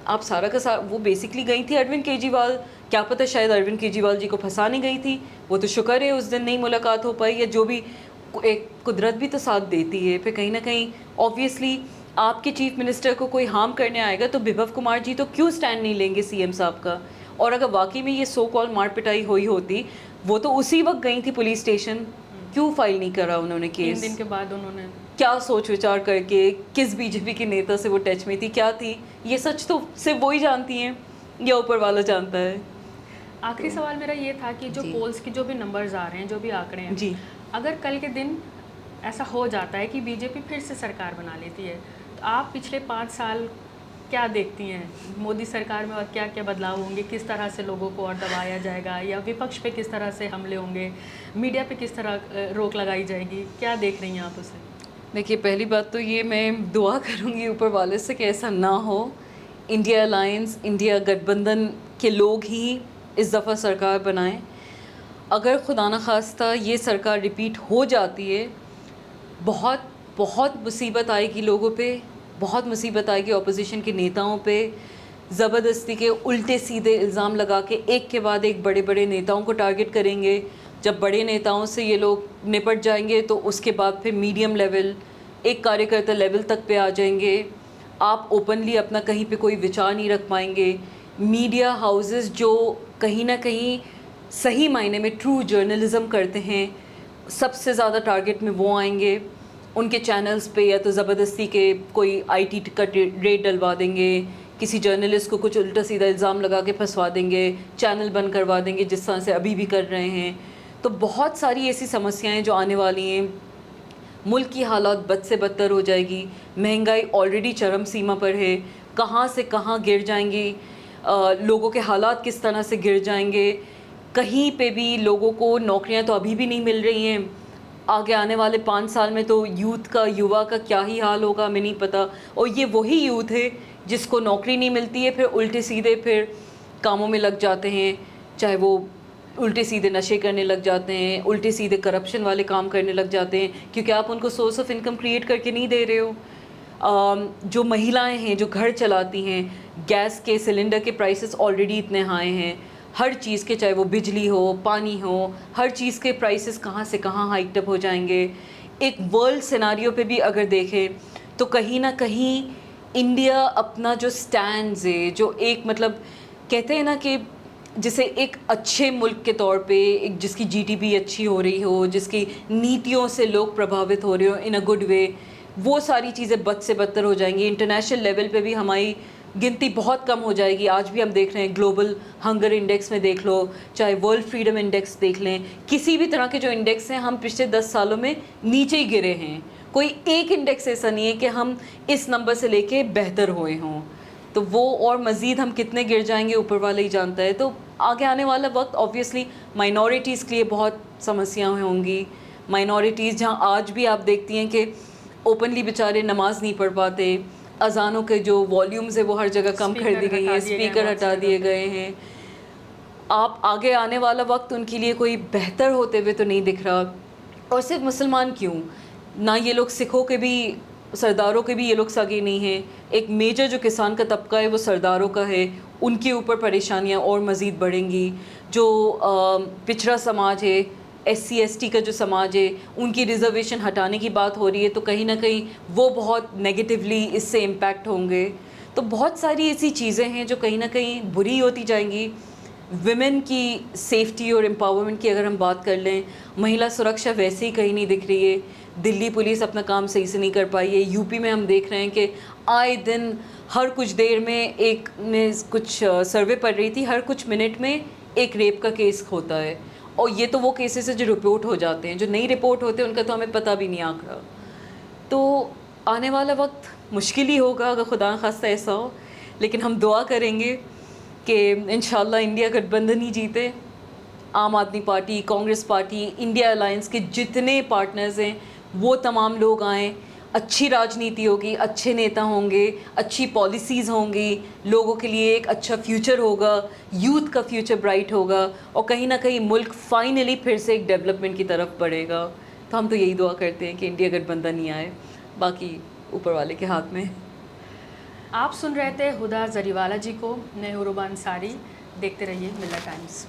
आप सारा का सारा, वो बेसिकली गई थी अरविंद केजरीवाल, क्या पता शायद अरविंद केजरीवाल जी को फंसाने गई थी, वो तो शुक्र है उस दिन नहीं मुलाकात हो पाई, या जो भी, एक कुदरत भी तो साथ देती है। फिर कहीं ना कहीं ऑब्वियसली आपके चीफ मिनिस्टर को कोई हार्म करने आएगा तो विभव कुमार जी तो क्यों स्टैंड नहीं लेंगे सीएम साहब का। और अगर वाकई में ये सो कॉल मार पिटाई हुई होती, वो तो उसी वक्त गई थी पुलिस स्टेशन, क्यों फाइल नहीं करा उन्होंने केस? 3 दिन के बाद उन्होंने क्या सोच विचार करके, किस बीजेपी के नेता से वो टच में थी, क्या थी, ये सच तो सिर्फ वो ही जानती हैं या ऊपर वाला जानता है। आखिरी सवाल मेरा ये था कि जो पोल्स की जो भी नंबर्स आ रहे हैं, जो भी आंकड़े हैं जी, अगर कल के दिन ऐसा हो जाता है कि बीजेपी फिर से सरकार बना लेती है, तो आप पिछले 5 साल क्या देखती हैं मोदी सरकार में, और क्या क्या बदलाव होंगे, किस तरह से लोगों को और दबाया जाएगा, या विपक्ष पे किस तरह से हमले होंगे, मीडिया पे किस तरह रोक लगाई जाएगी, क्या देख रही हैं आप उसे? देखिए पहली बात तो ये, मैं दुआ करूँगी ऊपर वाले से कि ऐसा ना हो। इंडिया अलायंस, इंडिया गठबंधन के लोग ही इस दफ़ा सरकार बनाएं। अगर खुदा न खास्ता ये सरकार रिपीट हो जाती है, बहुत बहुत मुसीबत आएगी लोगों पे, बहुत मुसीबत आएगी ऑपोजिशन के नेताओं पे। ज़बरदस्ती के उल्टे सीधे इल्ज़ाम लगा के एक के बाद एक बड़े बड़े नेताओं को टारगेट करेंगे। जब बड़े नेताओं से ये लोग निपट जाएंगे तो उसके बाद फिर मीडियम लेवल, एक कार्यकर्ता लेवल तक पे आ जाएंगे। आप ओपनली अपना कहीं पे कोई विचार नहीं रख पाएंगे। मीडिया हाउसेस जो कहीं ना कहीं सही मायने में ट्रू जर्नलिज़म करते हैं, सबसे ज़्यादा टारगेट में वो आएंगे। उनके चैनल्स पे या तो ज़बरदस्ती के कोई आईटी का रेड डलवा देंगे, किसी जर्नलिस्ट को कुछ उल्टा सीधा इल्ज़ाम लगा के फंसवा देंगे, चैनल बंद करवा देंगे, जिस तरह से अभी भी कर रहे हैं। तो बहुत सारी ऐसी समस्याएं जो आने वाली हैं। मुल्क की हालात बद से बदतर हो जाएगी। महंगाई ऑलरेडी चरम सीमा पर है, कहाँ से कहाँ गिर जाएंगी, लोगों के हालात किस तरह से गिर जाएंगे। कहीं पे भी लोगों को नौकरियां तो अभी भी नहीं मिल रही हैं, आगे आने वाले 5 साल में तो यूथ का, युवा का क्या ही हाल होगा हमें नहीं पता। और ये वही यूथ है जिसको नौकरी नहीं मिलती है, फिर उल्टे सीधे फिर कामों में लग जाते हैं, चाहे वो उल्टे सीधे नशे करने लग जाते हैं, उल्टे सीधे करप्शन वाले काम करने लग जाते हैं, क्योंकि आप उनको सोर्स ऑफ इनकम क्रिएट करके नहीं दे रहे हो। जो महिलाएं हैं जो घर चलाती हैं, गैस के सिलेंडर के प्राइसेस ऑलरेडी इतने हाई हैं, हर चीज़ के, चाहे वो बिजली हो, पानी हो, हर चीज़ के प्राइसेस कहाँ से कहाँ हाइक अप हो जाएंगे। एक वर्ल्ड सिनारियो पे भी अगर देखें तो कहीं ना कहीं इंडिया अपना जो स्टैंड्स है, जो एक मतलब कहते हैं ना कि जिसे एक अच्छे मुल्क के तौर पे, एक जिसकी जीडीपी अच्छी हो रही हो, जिसकी नीतियों से लोग प्रभावित हो रहे हो इन अ गुड वे, वो सारी चीज़ें बद से बदतर हो जाएंगी। इंटरनेशनल लेवल पे भी हमारी गिनती बहुत कम हो जाएगी। आज भी हम देख रहे हैं ग्लोबल हंगर इंडेक्स में देख लो, चाहे वर्ल्ड फ्रीडम इंडेक्स देख लें, किसी भी तरह के जो इंडेक्स हैं हम पिछले 10 सालों में नीचे ही गिरे हैं। कोई एक इंडेक्स ऐसा नहीं है कि हम इस नंबर से लेके बेहतर हुए हों। तो वो और मज़ीद हम कितने गिर जाएंगे ऊपर वाला ही जानता है। तो आगे आने वाला वक्त ऑब्वियसली माइनॉरिटीज़ के लिए बहुत समस्याएं होंगी। माइनॉरिटीज़ जहाँ आज भी आप देखती हैं कि ओपनली बेचारे नमाज नहीं पढ़ पाते, अजानों के जो वॉल्यूम्स है वो हर जगह कम कर दी गई हैं, स्पीकर हटा दिए गए हैं। आप आगे आने वाला वक्त उनके लिए कोई बेहतर होते हुए तो नहीं दिख रहा। और सिर्फ मुसलमान क्यों, ना ये लोग सिखों के भी, सरदारों के भी ये लोग सगे नहीं हैं। एक मेजर जो किसान का तबका है वो सरदारों का है, उनके ऊपर परेशानियां और मज़ीद बढ़ेंगी। जो पिछड़ा समाज है, SC ST का जो समाज है, उनकी रिज़र्वेशन हटाने की बात हो रही है, तो कहीं ना कहीं वो बहुत नेगेटिवली इससे इम्पैक्ट होंगे। तो बहुत सारी ऐसी चीज़ें हैं जो कहीं ना कहीं बुरी होती जाएंगी। विमेन की सेफ्टी और एम्पावरमेंट की अगर हम बात कर लें, महिला सुरक्षा वैसे ही कहीं नहीं दिख रही है। दिल्ली पुलिस अपना काम सही से नहीं कर पाई है। यूपी में हम देख रहे हैं कि आए दिन हर कुछ देर में एक ने कुछ सर्वे पढ़ रही थी, हर कुछ मिनट में एक रेप का केस होता है। और ये तो वो केसेस है जो रिपोर्ट हो जाते हैं, जो नहीं रिपोर्ट होते उनका तो हमें पता भी नहीं आंकड़ा। तो आने वाला वक्त मुश्किल ही होगा अगर खुदा खास्ता ऐसा हो, लेकिन हम दुआ करेंगे कि इंशाल्लाह इंडिया गठबंधन ही जीते। आम Aadmi party, Congress party, India alliance के जितने पार्टनर्स हैं वो तमाम लोग आएँ, अच्छी राजनीति होगी, अच्छे नेता होंगे, अच्छी पॉलिसीज़ होंगी, लोगों के लिए एक अच्छा फ्यूचर होगा, यूथ का फ्यूचर ब्राइट होगा और कहीं ना कहीं मुल्क फाइनली फिर से एक डेवलपमेंट की तरफ बढ़ेगा। तो हम तो यही दुआ करते हैं कि इंडिया गठबंधन ही आए, बाकी ऊपर वाले के हाथ में। आप सुन रहे थे हुदा जरीवाला जी को, मैं हुरूबा अंसारी। देखते रहिए मिल्लत टाइम्स।